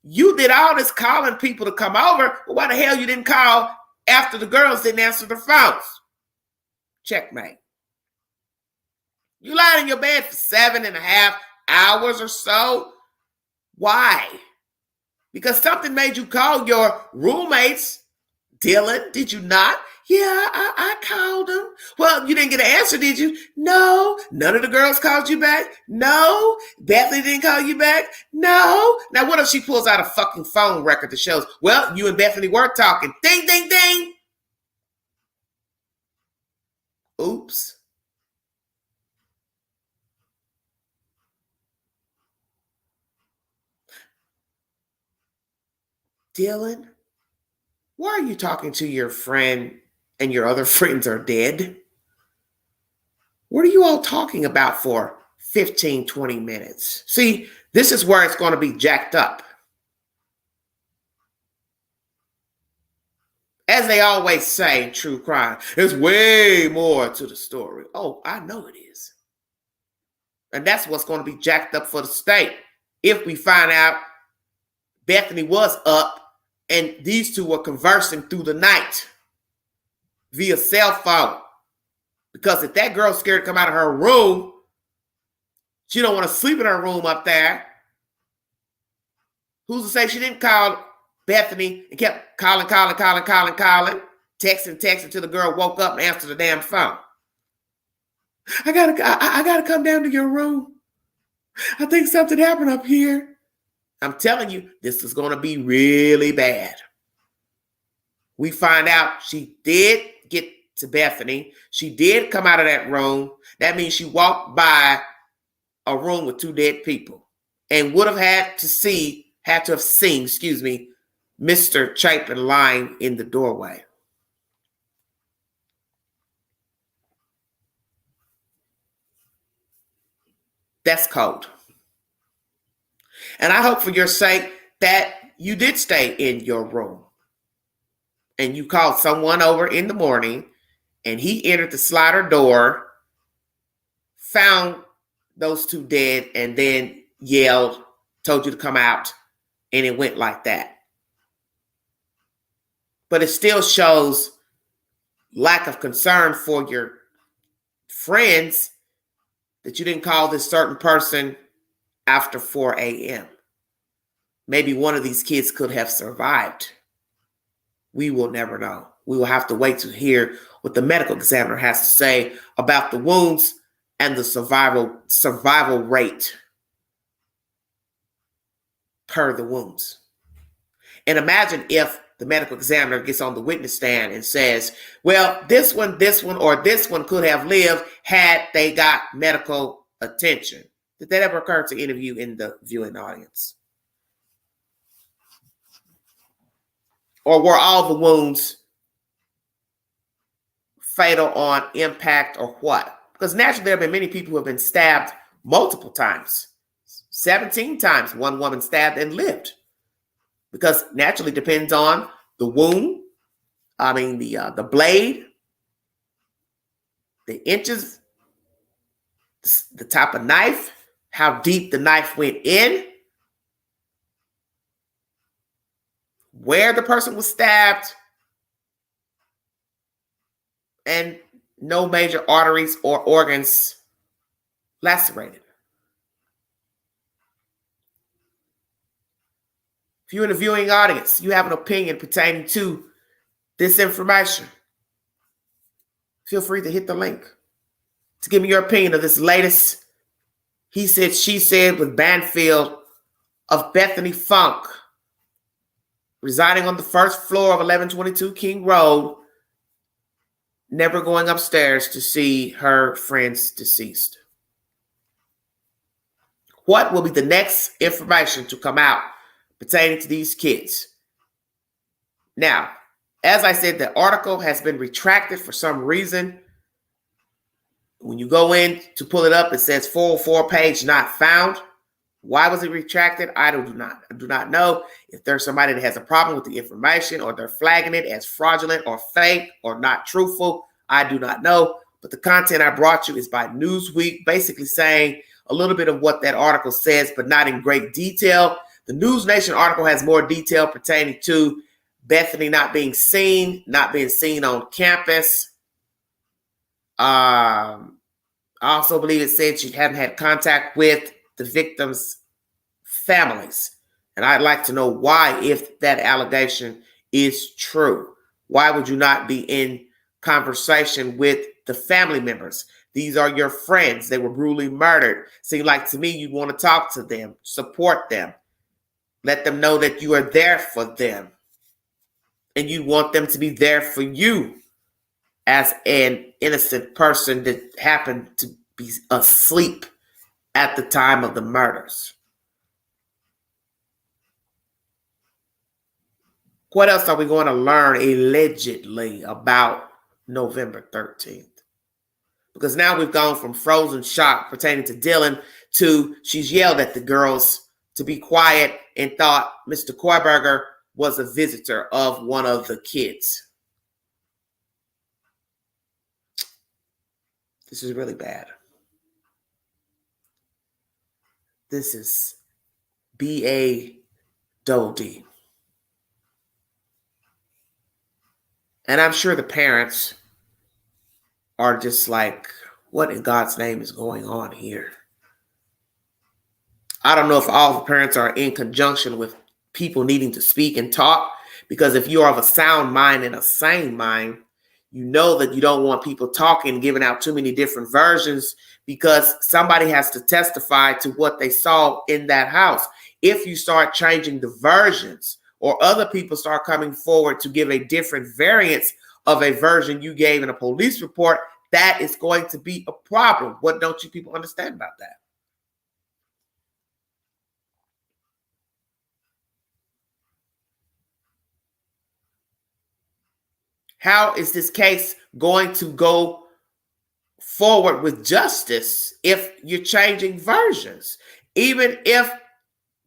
you did all this calling people to come over, but why the hell you didn't call after the girls didn't answer their phones? Checkmate. You lied in your bed for 7.5 hours or so. Why? Because something made you call your roommates. Dylan, did you not? Yeah, I called them. Well, you didn't get an answer, did you? No. None of the girls called you back? No. Bethany didn't call you back? No. Now, what if she pulls out a fucking phone record that shows, well, you and Bethany were talking. Ding, ding, ding. Oops. Dylan, why are you talking to your friend and your other friends are dead? What are you all talking about for 15, 20 minutes? See, this is where it's going to be jacked up. As they always say in true crime, there's way more to the story. Oh, I know it is. And that's what's going to be jacked up for the state. If we find out Bethany was up and these two were conversing through the night via cell phone. Because if that girl's scared to come out of her room, she don't want to sleep in her room up there. Who's to say she didn't call Bethany and kept calling, texting till the girl woke up and answered the damn phone? I gotta come down to your room. I think something happened up here. I'm telling you, this is going to be really bad. We find out she did get to Bethany. She did come out of that room. That means she walked by a room with two dead people and would have had to have seen, Mr. Chapin lying in the doorway. That's cold. And I hope for your sake that you did stay in your room and you called someone over in the morning and he entered the slider door, found those two dead, and then yelled, told you to come out, and it went like that. But it still shows lack of concern for your friends that you didn't call this certain person after 4 a.m. Maybe one of these kids could have survived. We will never know. We will have to wait to hear what the medical examiner has to say about the wounds and the survival rate per the wounds. And imagine if the medical examiner gets on the witness stand and says, well, this one, or this one could have lived had they got medical attention. Did that ever occur to any of you in the viewing audience? Or were all the wounds fatal on impact or what? Because naturally there have been many people who have been stabbed multiple times. 17 times one woman stabbed and lived. Because naturally depends on the wound, the blade, the inches, the type of knife, how deep the knife went in, where the person was stabbed, and no major arteries or organs lacerated. If you're in the viewing audience, you have an opinion pertaining to this information, feel free to hit the link to give me your opinion of this latest he said, she said with Banfield of Bethany Funk, residing on the first floor of 1122 King Road, never going upstairs to see her friend's deceased. What will be the next information to come out pertaining to these kids? Now, as I said, the article has been retracted for some reason. When you go in to pull it up, it says 404 page not found. Why was it retracted? I do not know. If there's somebody that has a problem with the information or they're flagging it as fraudulent or fake or not truthful, I do not know. But the content I brought you is by Newsweek, basically saying a little bit of what that article says, but not in great detail. The News Nation article has more detail pertaining to Bethany not being seen on campus. I also believe it said she hadn't had contact with the victims' families. And I'd like to know why, if that allegation is true. Why would you not be in conversation with the family members? These are your friends. They were brutally murdered. Seems like to me you want to talk to them, support them, let them know that you are there for them. And you want them to be there for you as an innocent person that happened to be asleep at the time of the murders. What else are we going to learn allegedly about November 13th? Because now we've gone from frozen shock pertaining to Dylan to she's yelled at the girls to be quiet and thought Mr. Koiberger was a visitor of one of the kids. This is really bad. This is B.A.D. And I'm sure the parents are just like, what in God's name is going on here? I don't know if all the parents are in conjunction with people needing to speak and talk, because if you are of a sound mind and a sane mind, you know that you don't want people talking and giving out too many different versions, because somebody has to testify to what they saw in that house. If you start changing the versions or other people start coming forward to give a different variance of a version you gave in a police report, that is going to be a problem. What don't you people understand about that? How is this case going to go forward with justice if you're changing versions? Even if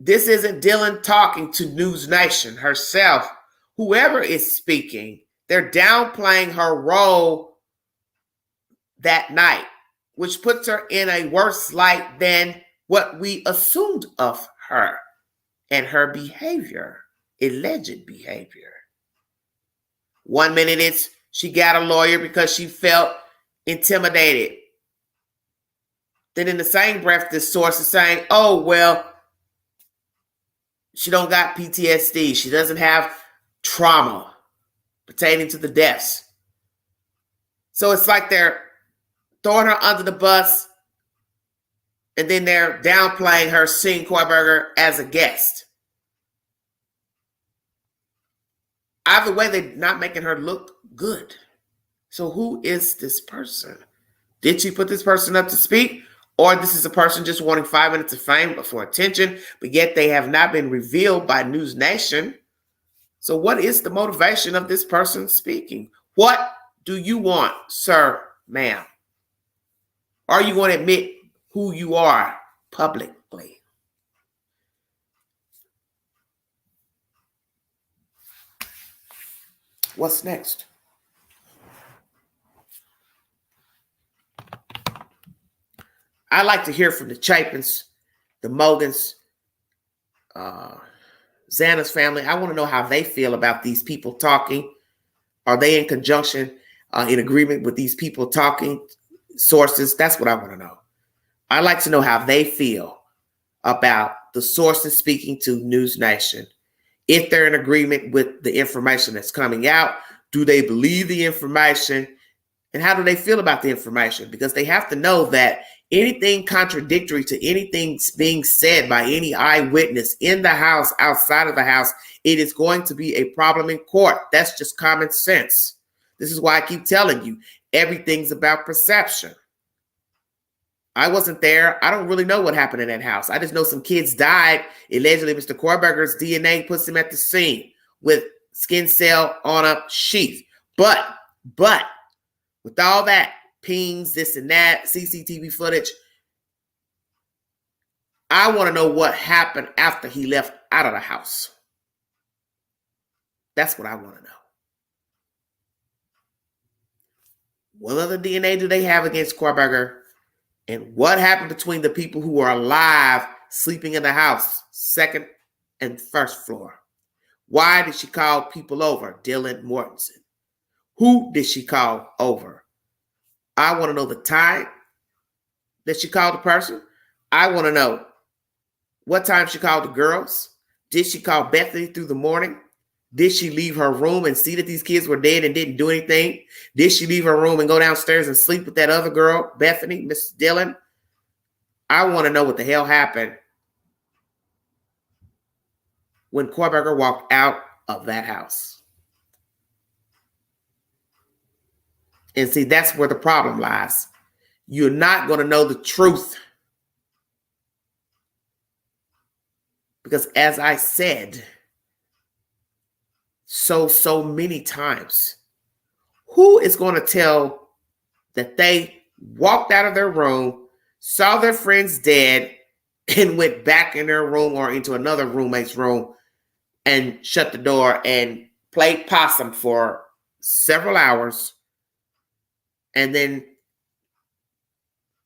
this isn't Dylan talking to News Nation herself, whoever is speaking, they're downplaying her role that night, which puts her in a worse light than what we assumed of her and her behavior, alleged behavior. 1 minute it's she got a lawyer because she felt intimidated. Then in the same breath, this source is saying, oh, well, she don't got PTSD. She doesn't have trauma pertaining to the deaths. So it's like they're throwing her under the bus, and then they're downplaying her seeing Koiberger as a guest. Either way, they're not making her look good. So who is this person? Did she put this person up to speak? Or this is a person just wanting 5 minutes of fame for attention, but yet they have not been revealed by News Nation. So what is the motivation of this person speaking? What do you want, sir, ma'am? Are you going to admit who you are publicly? What's next? I like to hear from the Chapins, the Mogans, Xana's family. I want to know how they feel about these people talking. Are they in conjunction, in agreement with these people talking? Sources, that's what I want to know. I like to know how they feel about the sources speaking to News Nation. if they're in agreement with the information that's coming out. Do they believe the information? And how do they feel about the information? Because they have to know that anything contradictory to anything being said by any eyewitness in the house, outside of the house, it is going to be a problem in court. That's just common sense. This is why I keep telling you, everything's about perception. I wasn't there. I don't really know what happened in that house. I just know some kids died. Allegedly, Mr. Kohlberger's DNA puts him at the scene with skin cell on a sheath. But with all that pings, this and that, CCTV footage, I want to know what happened after he left out of the house. That's what I want to know. What other DNA do they have against Kohlberger? And what happened between the people who are alive sleeping in the house, second and first floor? Why did she call people over? Dylan Mortensen. Who did she call over? I want to know the time that she called the person. I want to know what time she called the girls. Did she call Bethany through the morning? Did she leave her room and see that these kids were dead and didn't do anything? Did she leave her room and go downstairs and sleep with that other girl, Bethany, Miss Dillon? I want to know what the hell happened when Kohlberger walked out of that house. And see, that's where the problem lies. You're not going to know the truth. Because as I said so many times, who is going to tell that they walked out of their room, saw their friends dead, and went back in their room or into another roommate's room and shut the door and played possum for several hours and then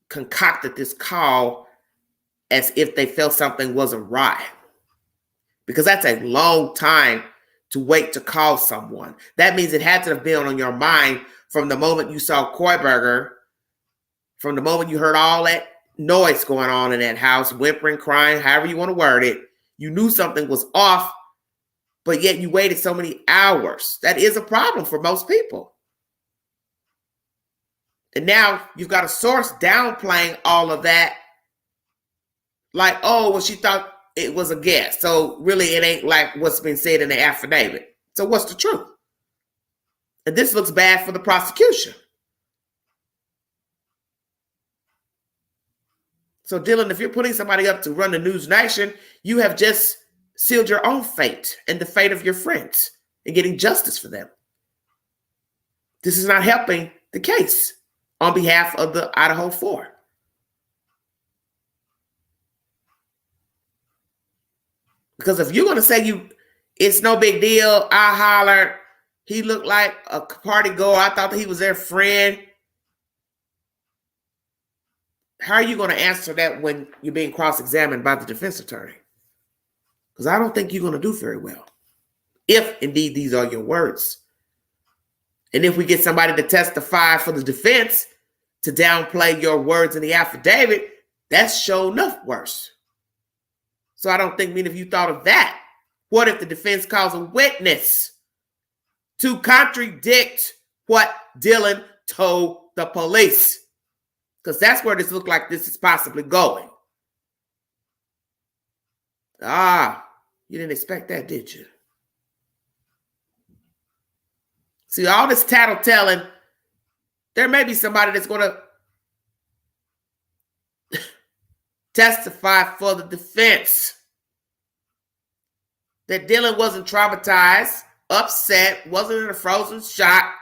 concocted this call as if they felt something was awry? Because that's a long time to wait to call someone. That means it had to have been on your mind from the moment you saw Kohlberger, from the moment you heard all that noise going on in that house, whimpering, crying, however you want to word it. You knew something was off, but yet you waited so many hours. That is a problem for most people. And now you've got a source downplaying all of that. Like, oh, well, she thought it was a guess. So really, it ain't like what's been said in the affidavit. So what's the truth? And this looks bad for the prosecution. So Dylan, if you're putting somebody up to run the News Nation, you have just sealed your own fate and the fate of your friends and getting justice for them. This is not helping the case on behalf of the Idaho 4. Because if you're going to say it's no big deal, I hollered, he looked like a party goer, I thought that he was their friend. How are you going to answer that when you're being cross-examined by the defense attorney? Because I don't think you're going to do very well, if indeed these are your words. And if we get somebody to testify for the defense to downplay your words in the affidavit, that's sure enough worse. So I don't think many of you thought of that. What if the defense calls a witness to contradict what Dylan told the police? Because that's where this looks like this is possibly going. You didn't expect that, did you? See, all this tattletelling, there may be somebody that's going to testify for the defense that Dylan wasn't traumatized, upset, wasn't in a frozen shock.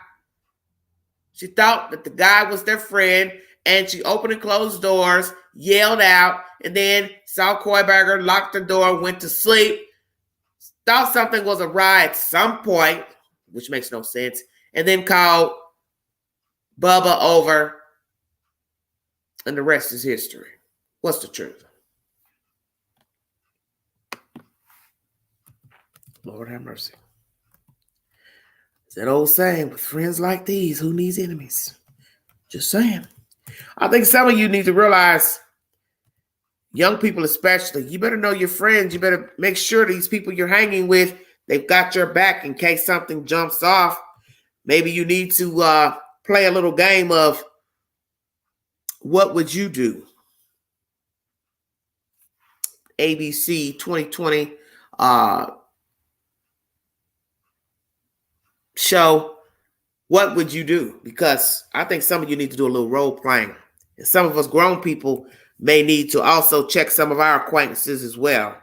She thought that the guy was their friend, and she opened and closed doors, yelled out, and then saw Kohlberger, locked the door, went to sleep, thought something was awry at some point, which makes no sense, and then called Bubba over, and the rest is history. What's the truth? Lord have mercy. It's that old saying, with friends like these, who needs enemies? Just saying. I think some of you need to realize, young people especially, you better know your friends. You better make sure these people you're hanging with They've got your back in case something jumps off. Maybe you need to play a little game of what would you do? ABC 2020 show, what would you do? Because I think some of you need to do a little role playing. And some of us grown people may need to also check some of our acquaintances as well.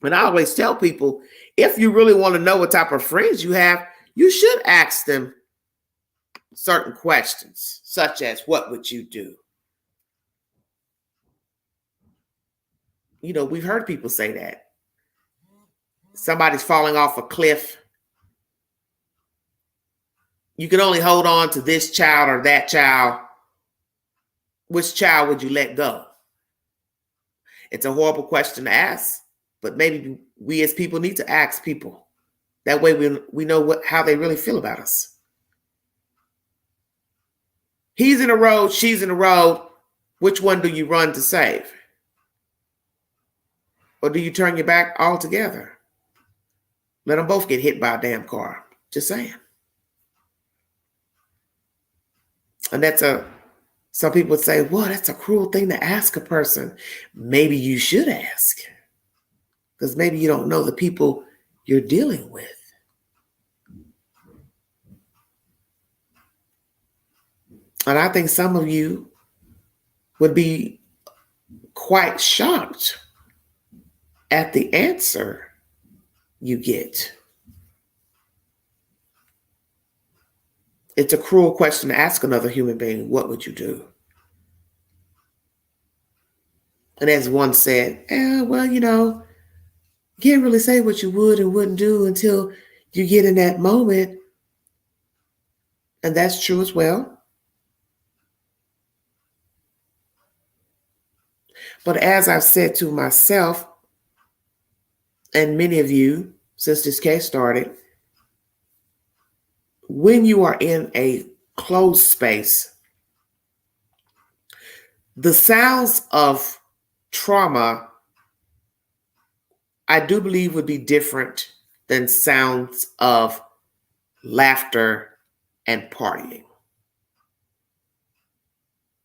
And I always tell people, if you really want to know what type of friends you have, you should ask them certain questions, such as, what would you do? You know, we've heard people say that. Somebody's falling off a cliff. You can only hold on to this child or that child. Which child would you let go? It's a horrible question to ask, but maybe we as people need to ask people. That way we know how they really feel about us. He's in the road, she's in the road. Which one do you run to save? Or do you turn your back altogether? Let them both get hit by a damn car. Just saying. And some people would say, well, that's a cruel thing to ask a person. Maybe you should ask. Because maybe you don't know the people you're dealing with. And I think some of you would be quite shocked at the answer you get. It's a cruel question to ask another human being, what would you do? And as one said, well, you can't really say what you would and wouldn't do until you get in that moment. And that's true as well. But as I've said to myself, and many of you, since this case started, when you are in a closed space, the sounds of trauma, I do believe, would be different than sounds of laughter and partying.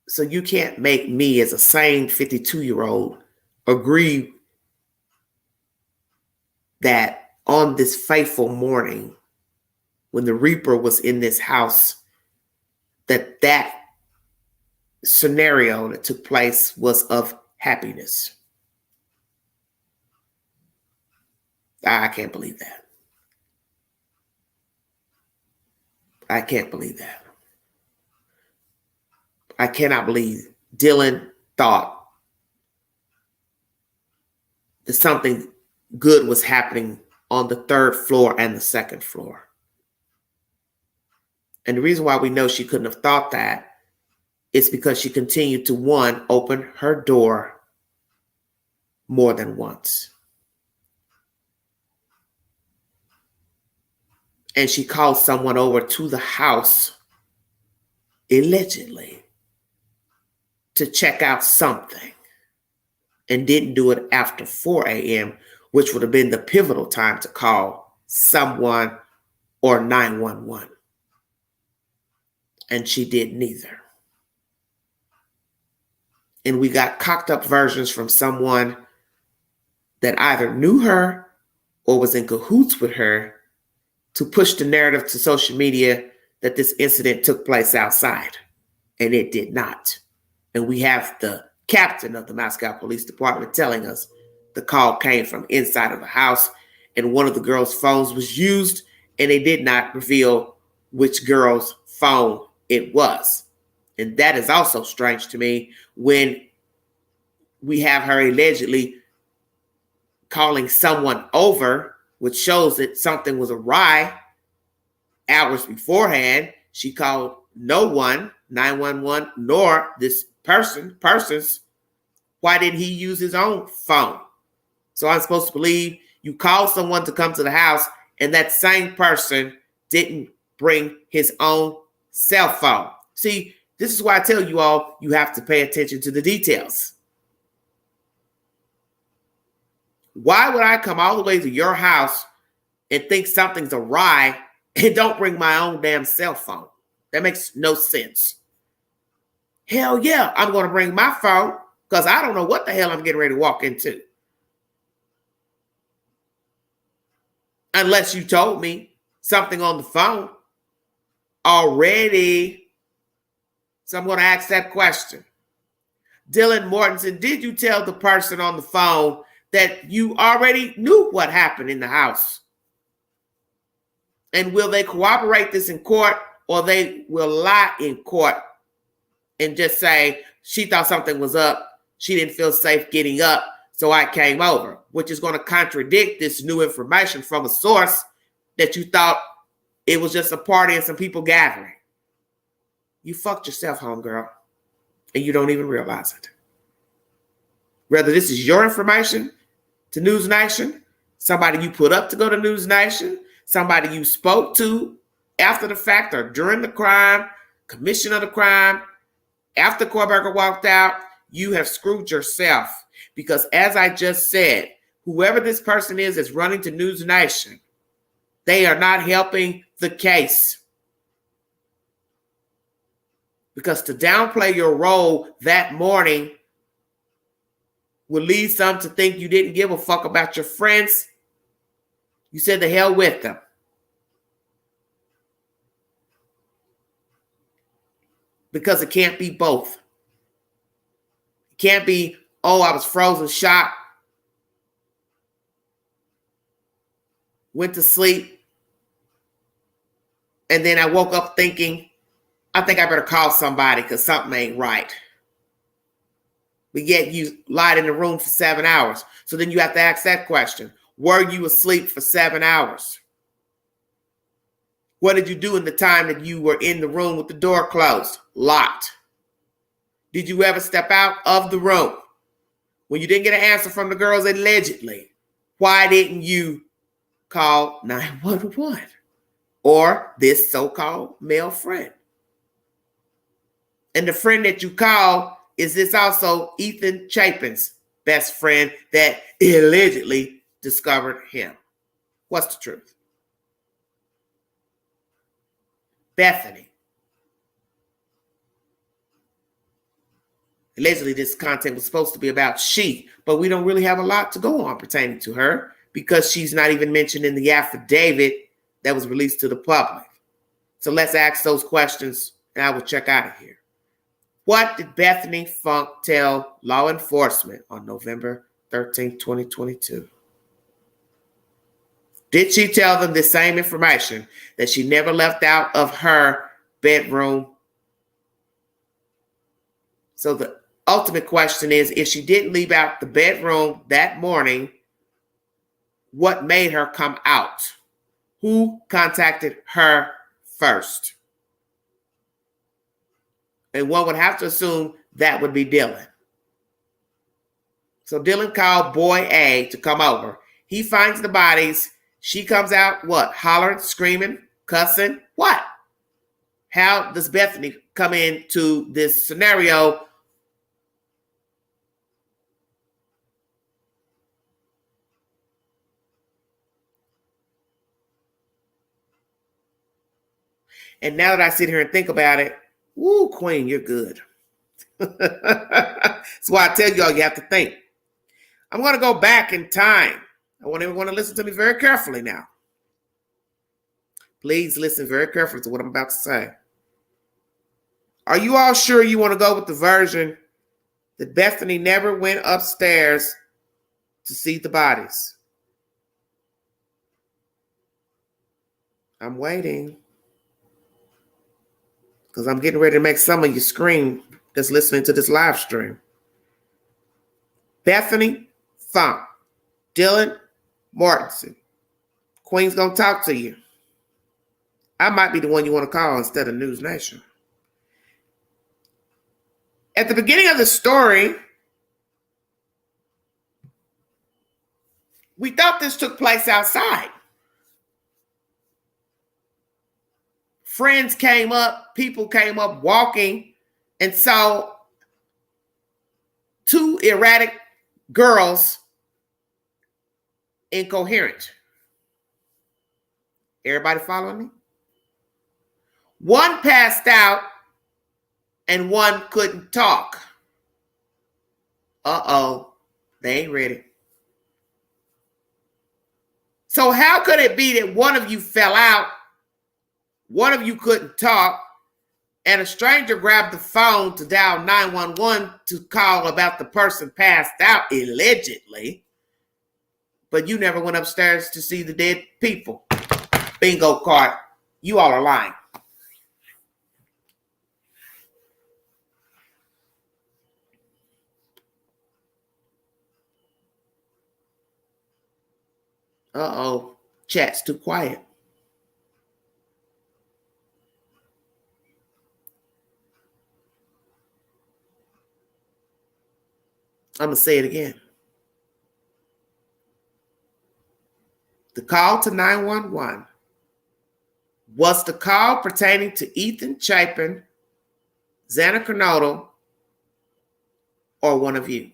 So you can't make me, as a sane 52-year-old, agree that on this fateful morning, when the Reaper was in this house, that scenario that took place was of happiness. I can't believe that. I can't believe that. I cannot believe Dylan thought that something good was happening on the third floor and the second floor. And the reason why we know she couldn't have thought that is because she continued to, one, open her door more than once. And she called someone over to the house, allegedly, to check out something, and didn't do it after 4 a.m., which would have been the pivotal time to call someone or 911. And she did neither. And we got cocked up versions from someone that either knew her or was in cahoots with her to push the narrative to social media that this incident took place outside. And it did not. And we have the captain of the Moscow Police Department telling us the call came from inside of the house, and one of the girls' phones was used, and they did not reveal which girl's phone it was. And that is also strange to me, when we have her allegedly calling someone over, which shows that something was awry. Hours beforehand, she called no one, 911, nor this persons. Why didn't he use his own phone? So I'm supposed to believe you called someone to come to the house, and that same person didn't bring his own cell phone. See, this is why I tell you all, you have to pay attention to the details. Why would I come all the way to your house and think something's awry and don't bring my own damn cell phone? That makes no sense. Hell yeah, I'm going to bring my phone because I don't know what the hell I'm getting ready to walk into. Unless you told me something on the phone already. So I'm going to ask that question. Dylan Mortensen, did you tell the person on the phone that you already knew what happened in the house? And will they cooperate this in court, or they will lie in court and just say she thought something was up, she didn't feel safe getting up, so I came over, which is going to contradict this new information from a source that you thought it was just a party and some people gathering. You fucked yourself, homegirl, and you don't even realize it. Whether this is your information to News Nation, somebody you put up to go to News Nation, somebody you spoke to after the fact or during the crime, commission of the crime, after Korberger walked out, you have screwed yourself. Because as I just said, whoever this person is that's running to News Nation, they are not helping the case. Because to downplay your role that morning will lead some to think you didn't give a fuck about your friends. You said the hell with them. Because it can't be both. It can't be, oh, I was frozen shocked, went to sleep, and then I woke up thinking, I think I better call somebody because something ain't right. But yet you lied in the room for 7 hours. So then you have to ask that question. Were you asleep for 7 hours? What did you do in the time that you were in the room with the door closed, locked? Did you ever step out of the room? When you didn't get an answer from the girls allegedly, why didn't you call 911 or this so-called male friend? And the friend that you call, is this also Ethan Chapin's best friend that allegedly discovered him? What's the truth? Bethany. Allegedly, this content was supposed to be about she, but we don't really have a lot to go on pertaining to her because she's not even mentioned in the affidavit that was released to the public. So let's ask those questions and I will check out of here. What did Bethany Funk tell law enforcement on November 13, 2022? Did she tell them the same information that she never left out of her bedroom? So the ultimate question is, if she didn't leave out the bedroom that morning, what made her come out? Who contacted her first? And one would have to assume that would be Dylan. So Dylan called boy A to come over. He finds the bodies. She comes out, what? Hollering, screaming, cussing? What? How does Bethany come into this scenario? And now that I sit here and think about it, woo, Queen, you're good. That's why I tell y'all you have to think. I'm going to go back in time. I want everyone to listen to me very carefully now. Please listen very carefully to what I'm about to say. Are you all sure you want to go with the version that Bethany never went upstairs to see the bodies? I'm waiting. Because I'm getting ready to make some of you scream that's listening to this live stream. Bethany Funk, Dylan Mortensen. Queen's going to talk to you. I might be the one you want to call instead of News Nation. At the beginning of the story, we thought this took place outside. Friends came up, people came up walking, and saw two erratic girls incoherent. Everybody following me? One passed out and one couldn't talk. Uh-oh, they ain't ready. So how could it be that one of you fell out, one of you couldn't talk, and a stranger grabbed the phone to dial 911 to call about the person passed out, allegedly, but you never went upstairs to see the dead people? Bingo card. You all are lying. Uh-oh, chat's too quiet. I'm going to say it again. The call to 911 was the call pertaining to Ethan Chapin, Xana Kernodle, or one of you.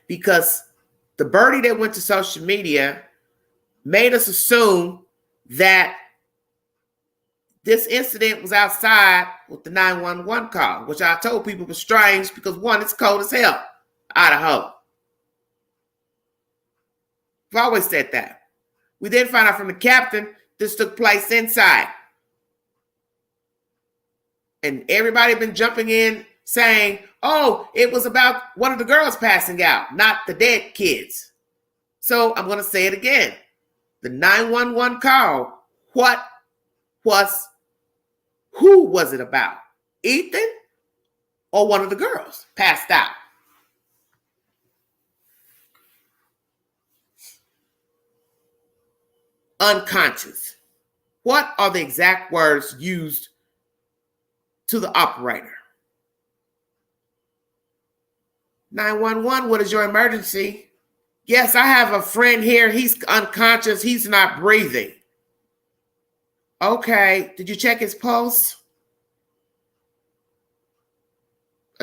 Because the birdie that went to social media made us assume that this incident was outside with the 911 call, which I told people was strange because, one, it's cold as hell, Idaho. I've always said that. We then found out from the captain this took place inside. And everybody been jumping in saying, oh, it was about one of the girls passing out, not the dead kids. So I'm going to say it again. The 911 call, who was it about? Ethan or one of the girls passed out? Unconscious. What are the exact words used to the operator? 911, what is your emergency? Yes, I have a friend here. He's unconscious. He's not breathing. Okay, did you check his pulse?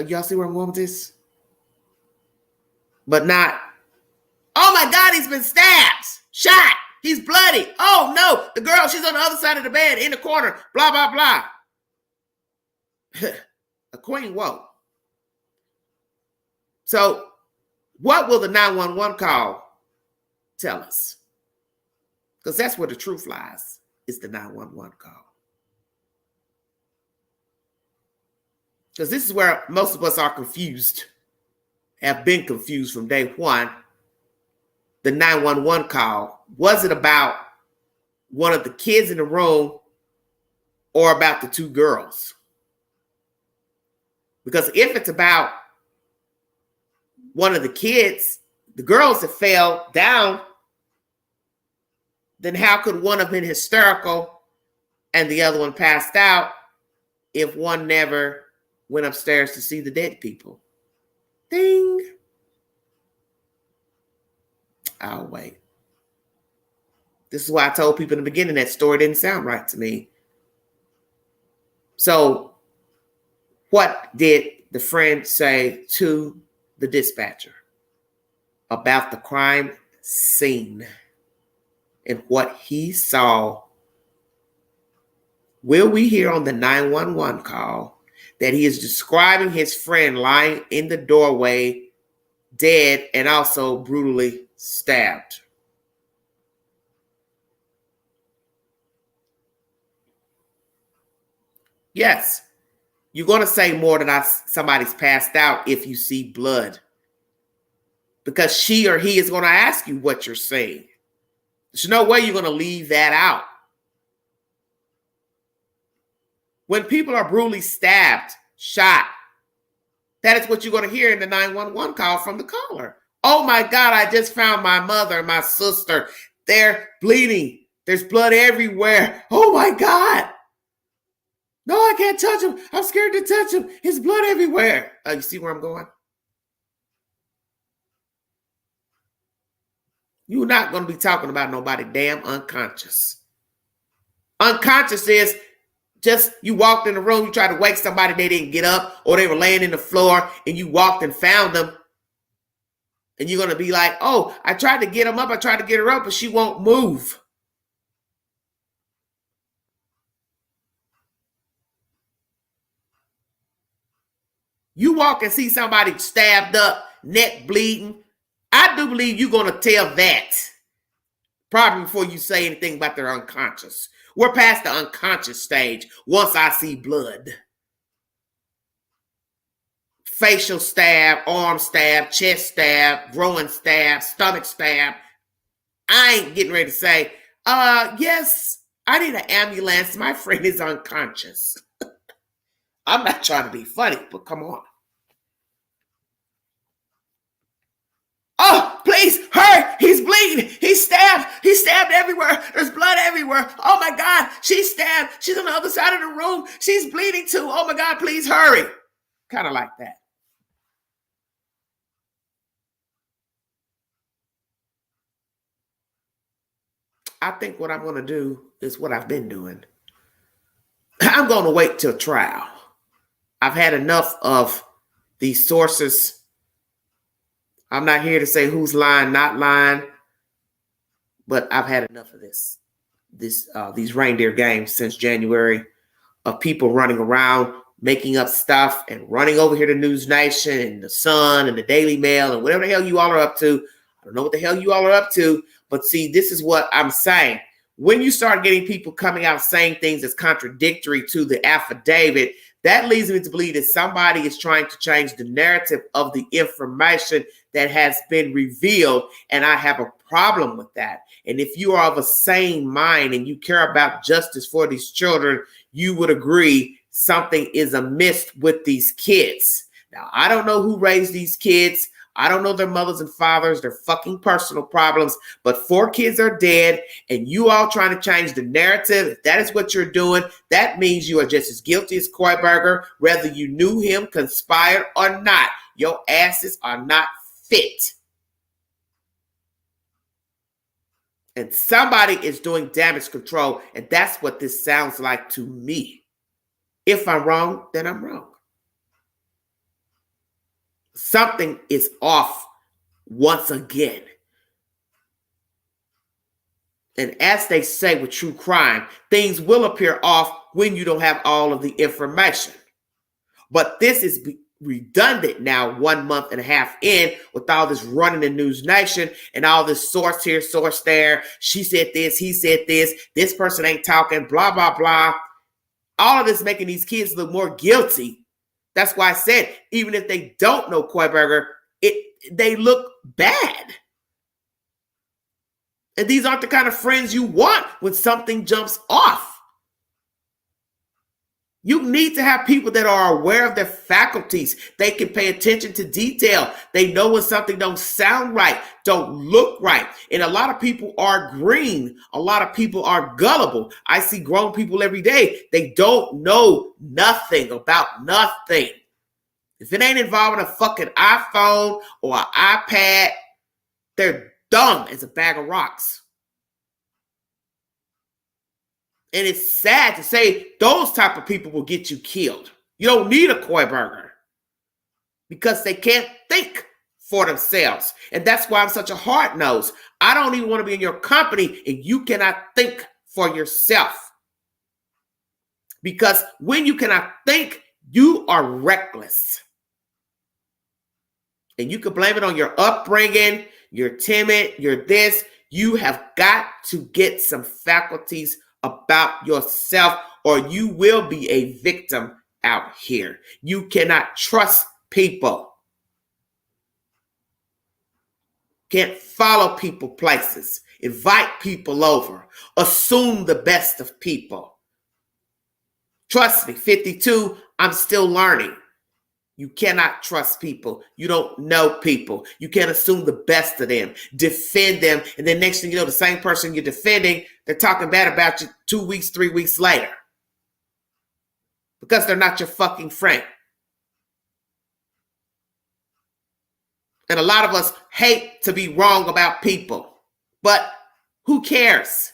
Y'all see where I'm going with this? But not, oh my God, he's been stabbed, shot, he's bloody. Oh no, the girl, she's on the other side of the bed in the corner, blah, blah, blah. A queen, whoa. So what will the 911 call tell us? Because that's where the truth lies, is the 911 call. Because this is where most of us are confused, have been confused from day one. The 911 call, was it about one of the kids in the room or about the two girls? Because if it's about one of the kids, the girls that fell down, then how could one have been hysterical and the other one passed out if one never went upstairs to see the dead people? Ding. I'll wait. This is why I told people in the beginning that story didn't sound right to me. So what did the friend say to the dispatcher about the crime scene and what he saw? Will we hear on the 911 call that he is describing his friend lying in the doorway, dead and also brutally stabbed? Yes, you're going to say more than somebody's passed out if you see blood, because she or he is going to ask you what you're saying. There's no way you're going to leave that out. When people are brutally stabbed, shot, that is what you're going to hear in the 911 call from the caller. Oh my God, I just found my mother, my sister. They're bleeding. There's blood everywhere. Oh my God. No, I can't touch him. I'm scared to touch him. There's blood everywhere. You see where I'm going? You're not going to be talking about nobody damn unconscious. Unconscious is Just you walked in the room, you tried to wake somebody, they didn't get up, or they were laying in the floor, and you walked and found them. And you're going to be like, oh, I tried to get them up, I tried to get her up, but she won't move. You walk and see somebody stabbed up, neck bleeding. I do believe you're going to tell that probably before you say anything about their unconscious. We're past the unconscious stage once I see blood. Facial stab, arm stab, chest stab, groin stab, stomach stab. I ain't getting ready to say, yes, I need an ambulance. My friend is unconscious. I'm not trying to be funny, but come on. Oh, please, hurry. He's bleeding. He's stabbed. He's stabbed everywhere. There's blood everywhere. Oh my God, she's stabbed. She's on the other side of the room. She's bleeding too. Oh my God, please hurry. Kind of like that. I think what I'm going to do is what I've been doing. I'm going to wait till trial. I've had enough of these sources. I'm not here to say who's lying, not lying, but I've had enough of these reindeer games since January of people running around, making up stuff and running over here to News Nation and the Sun and the Daily Mail and whatever the hell you all are up to. I don't know what the hell you all are up to, but see, this is what I'm saying. When you start getting people coming out saying things that's contradictory to the affidavit, that leads me to believe that somebody is trying to change the narrative of the information that has been revealed, and I have a problem with that. And if you are of a sane mind and you care about justice for these children, you would agree something is amiss with these kids. Now, I don't know who raised these kids. I don't know their mothers and fathers, their fucking personal problems, but 4 kids are dead, and you all trying to change the narrative. If that is what you're doing, that means you are just as guilty as Koiberger, whether you knew him, conspired, or not. Your asses are not fit. And somebody is doing damage control, and that's what this sounds like to me. If I'm wrong, then I'm wrong. Something is off once again. And as they say with true crime, things will appear off when you don't have all of the information. But this is redundant now, 1.5 months in, with all this running in News Nation and all this source here, source there. She said this, he said this person ain't talking, blah, blah, blah. All of this making these kids look more guilty. That's why I said, even if they don't know Koiberger, they look bad. And these aren't the kind of friends you want when something jumps off. You need to have people that are aware of their faculties. They can pay attention to detail. They know when something don't sound right, don't look right. And a lot of people are green. A lot of people are gullible. I see grown people every day. They don't know nothing about nothing. If it ain't involving a fucking iPhone or an iPad, they're dumb as a bag of rocks. And it's sad to say those type of people will get you killed. You don't need a Koiberger because they can't think for themselves. And that's why I'm such a hard nose. I don't even want to be in your company and you cannot think for yourself. Because when you cannot think, you are reckless. And you can blame it on your upbringing, you're timid, you're this. You have got to get some faculties about yourself, or you will be a victim out here. You cannot trust people. Can't follow people places, invite people over, assume the best of people. Trust me, 52, I'm still learning. You cannot trust people. You don't know people. You can't assume the best of them, defend them, and then next thing you know, the same person you're defending, they're talking bad about you 2 weeks, 3 weeks later. Because they're not your fucking friend. And a lot of us hate to be wrong about people. But who cares?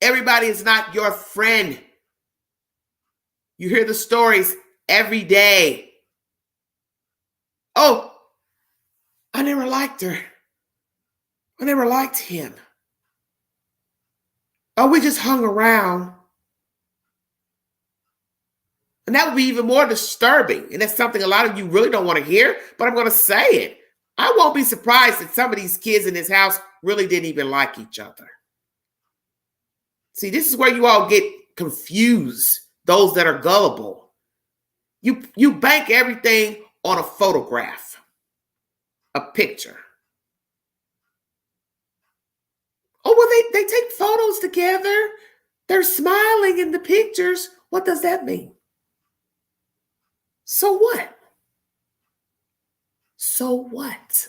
Everybody is not your friend. You hear the stories every day. Oh, I never liked her. I never liked him. Oh, we just hung around. And that would be even more disturbing. And that's something a lot of you really don't want to hear, but I'm going to say it. I won't be surprised that some of these kids in this house really didn't even like each other. See, this is where you all get confused, those that are gullible. You bank everything on a photograph, a picture. Oh, well, they take photos together. They're smiling in the pictures. What does that mean? So what? So what?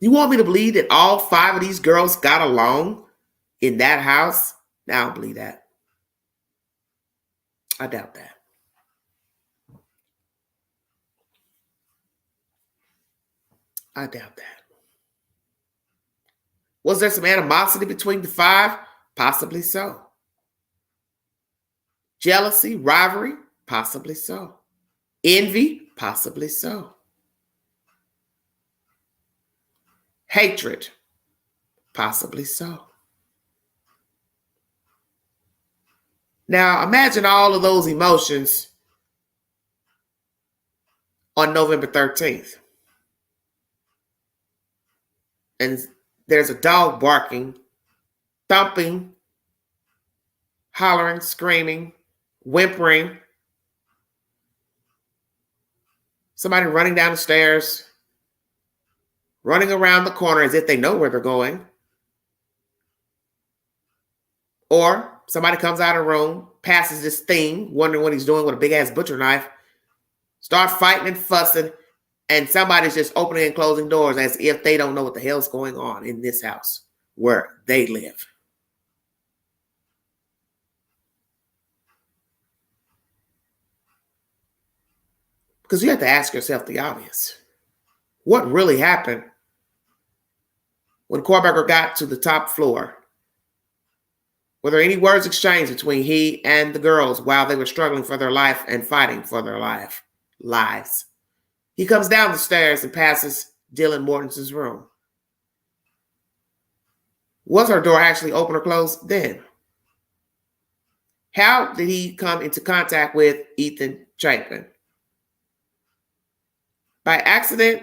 You want me to believe that all 5 of these girls got along in that house? No, I don't believe that. I doubt that. I doubt that. Was there some animosity between the 5? Possibly so. Jealousy, rivalry? Possibly so. Envy? Possibly so. Hatred? Possibly so. Now, imagine all of those emotions on November 13th. And there's a dog barking, thumping, hollering, screaming, whimpering. Somebody running down the stairs, running around the corner as if they know where they're going. Or somebody comes out of the room, passes this thing, wondering what he's doing with a big-ass butcher knife, start fighting and fussing, and somebody's just opening and closing doors as if they don't know what the hell's going on in this house where they live. Because you have to ask yourself the obvious. What really happened when Korberger got to the top floor? Were there any words exchanged between he and the girls while they were struggling for their life and fighting for their lives? He comes down the stairs and passes Dylan Mortensen's room. Was her door actually open or closed then? How did he come into contact with Ethan Chapin? By accident,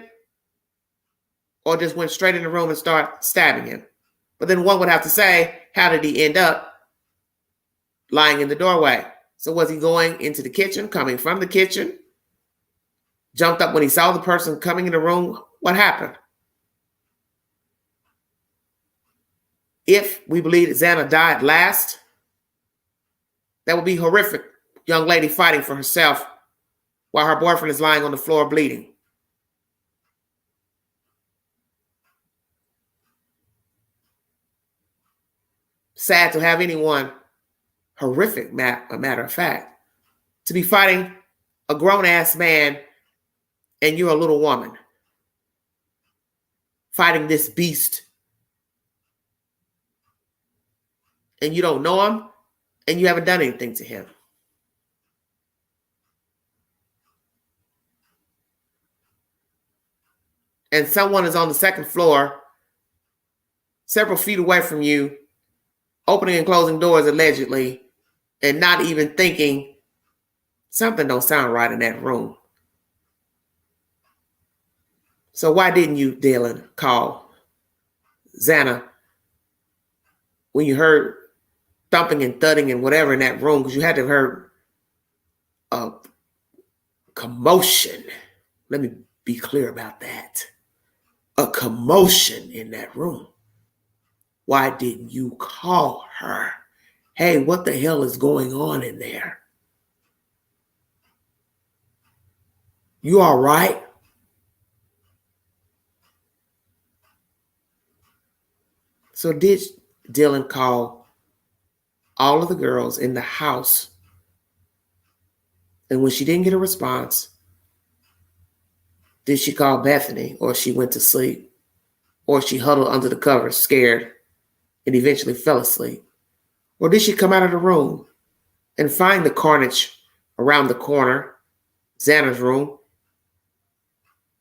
or just went straight in the room and started stabbing him? But then one would have to say, how did he end up lying in the doorway? So was he going into the kitchen, coming from the kitchen, jumped up when he saw the person coming in the room? What happened? If we believe that Xana died last, that would be horrific. Young lady fighting for herself while her boyfriend is lying on the floor bleeding. Sad to have anyone, horrific, a matter of fact, to be fighting a grown-ass man and you're a little woman. Fighting this beast. And you don't know him and you haven't done anything to him. And someone is on the second floor, several feet away from you, opening and closing doors allegedly, and not even thinking something don't sound right in that room. So why didn't you, Dylan, call Xana when you heard thumping and thudding and whatever in that room? Because you had to have heard a commotion. Let me be clear about that. A commotion in that room. Why didn't you call her? Hey, what the hell is going on in there? You all right? So did Dylan call all of the girls in the house? And when she didn't get a response, did she call Bethany, or she went to sleep, or she huddled under the covers scared and eventually fell asleep? Or did she come out of the room and find the carnage around the corner, Xana's room,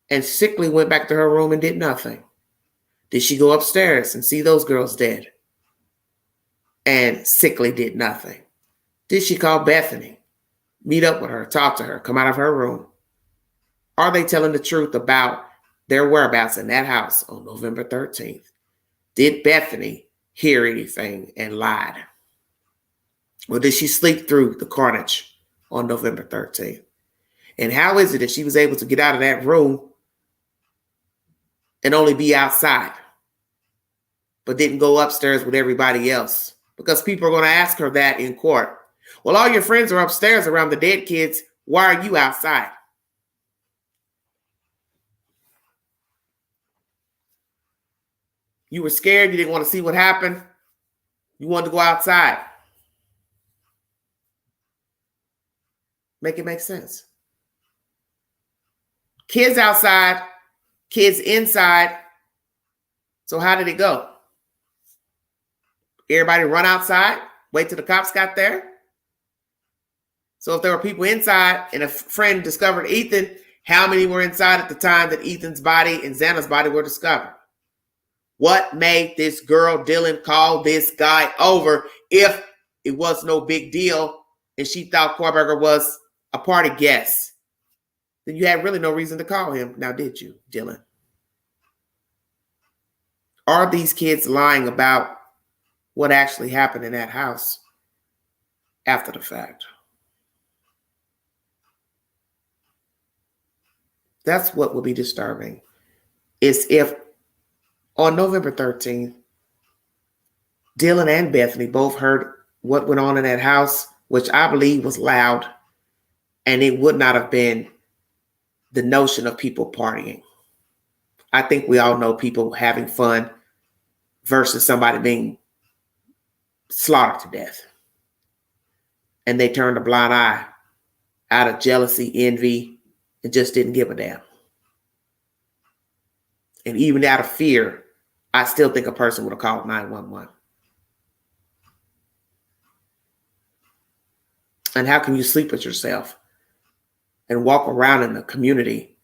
and sickly went back to her room and did nothing? Did she go upstairs and see those girls dead and sickly did nothing? Did she call Bethany, meet up with her, talk to her, come out of her room? Are they telling the truth about their whereabouts in that house on November 13th? Did Bethany hear anything and lied? Or did she sleep through the carnage on November 13th? And how is it that she was able to get out of that room and only be outside, but didn't go upstairs with everybody else? Because people are going to ask her that in court. Well, all your friends are upstairs around the dead kids. Why are you outside? You were scared. You didn't want to see what happened. You wanted to go outside. Make it make sense. Kids outside, kids inside. So how did it go? Everybody run outside, wait till the cops got there? So if there were people inside and a friend discovered Ethan, how many were inside at the time that Ethan's body and Xana's body were discovered? What made this girl, Dylan, call this guy over if it was no big deal and she thought Kohlberger was a party guest? Then you had really no reason to call him. Now, did you, Dylan? Are these kids lying about what actually happened in that house after the fact? That's what will be disturbing, is if on November 13th, Dylan and Bethany both heard what went on in that house, which I believe was loud, and it would not have been the notion of people partying. I think we all know people having fun versus somebody being slaughtered to death. And they turned a blind eye out of jealousy, envy, and just didn't give a damn. And even out of fear, I still think a person would have called 911. And how can you sleep with yourself and walk around in the community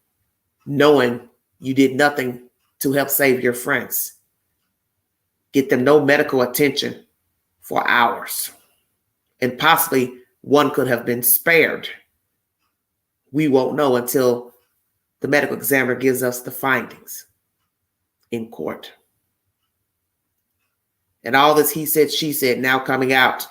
knowing you did nothing to help save your friends? Get them no medical attention for hours. And possibly one could have been spared. We won't know until the medical examiner gives us the findings in court. And all this he said, she said now coming out.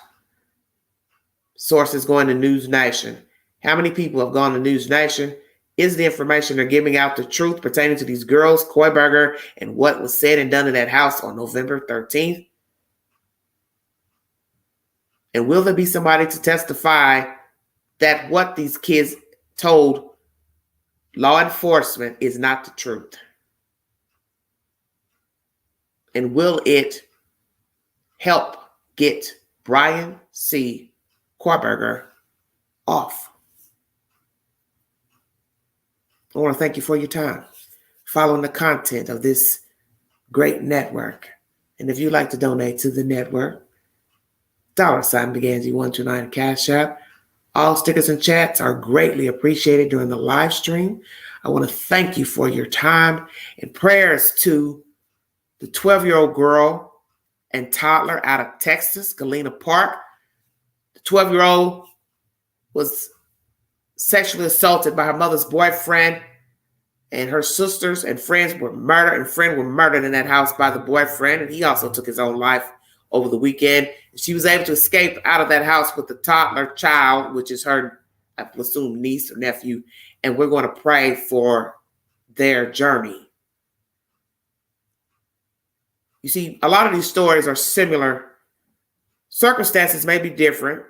Sources going to News Nation. How many people have gone to News Nation? Is the information they're giving out the truth pertaining to these girls, Kohlberger, and what was said and done in that house on November 13th? And will there be somebody to testify that what these kids told law enforcement is not the truth? And will it help get Brian C. Kohlberger off? I want to thank you for your time following the content of this great network. And if you'd like to donate to the network, $Beganzi129 Cash App. All stickers and chats are greatly appreciated during the live stream. I want to thank you for your time and prayers to the 12-year-old girl and toddler out of Texas, Galena Park. The 12-year-old was sexually assaulted by her mother's boyfriend, and her sisters and friends were murdered, and friend were murdered in that house by the boyfriend, and he also took his own life over the weekend. She was able to escape out of that house with the toddler child, which is her, I assume, niece or nephew, and we're going to pray for their journey. You see, a lot of these stories are similar. Circumstances may be different.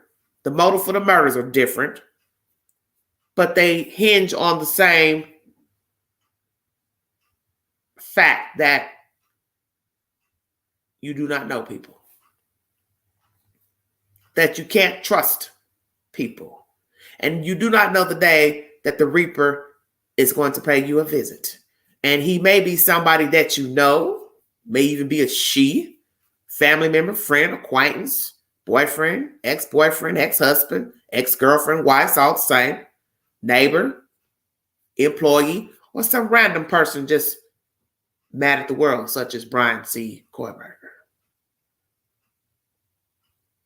The motive for the murders are different, but they hinge on the same fact that you do not know people, that you can't trust people, and you do not know the day that the Reaper is going to pay you a visit. And he may be somebody that you know, may even be a she, family member, friend, acquaintance, boyfriend, ex-boyfriend, ex-husband, ex-girlfriend, wife, all the same, neighbor, employee, or some random person just mad at the world, such as Brian C. Kohlberger.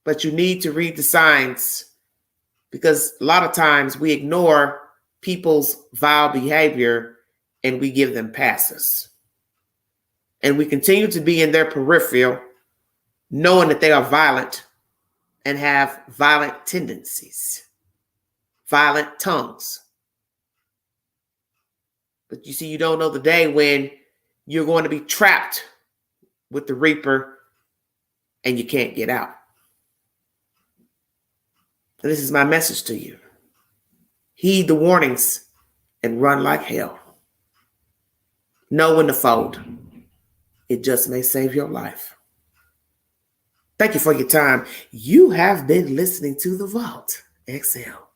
But you need to read the signs, because a lot of times we ignore people's vile behavior and we give them passes. And we continue to be in their peripheral, knowing that they are violent and have violent tendencies, violent tongues. But you see, you don't know the day when you're going to be trapped with the reaper and you can't get out. And this is my message to you. Heed the warnings and run like hell. Know when to fold. It just may save your life. Thank you for your time. You have been listening to The Vault XL.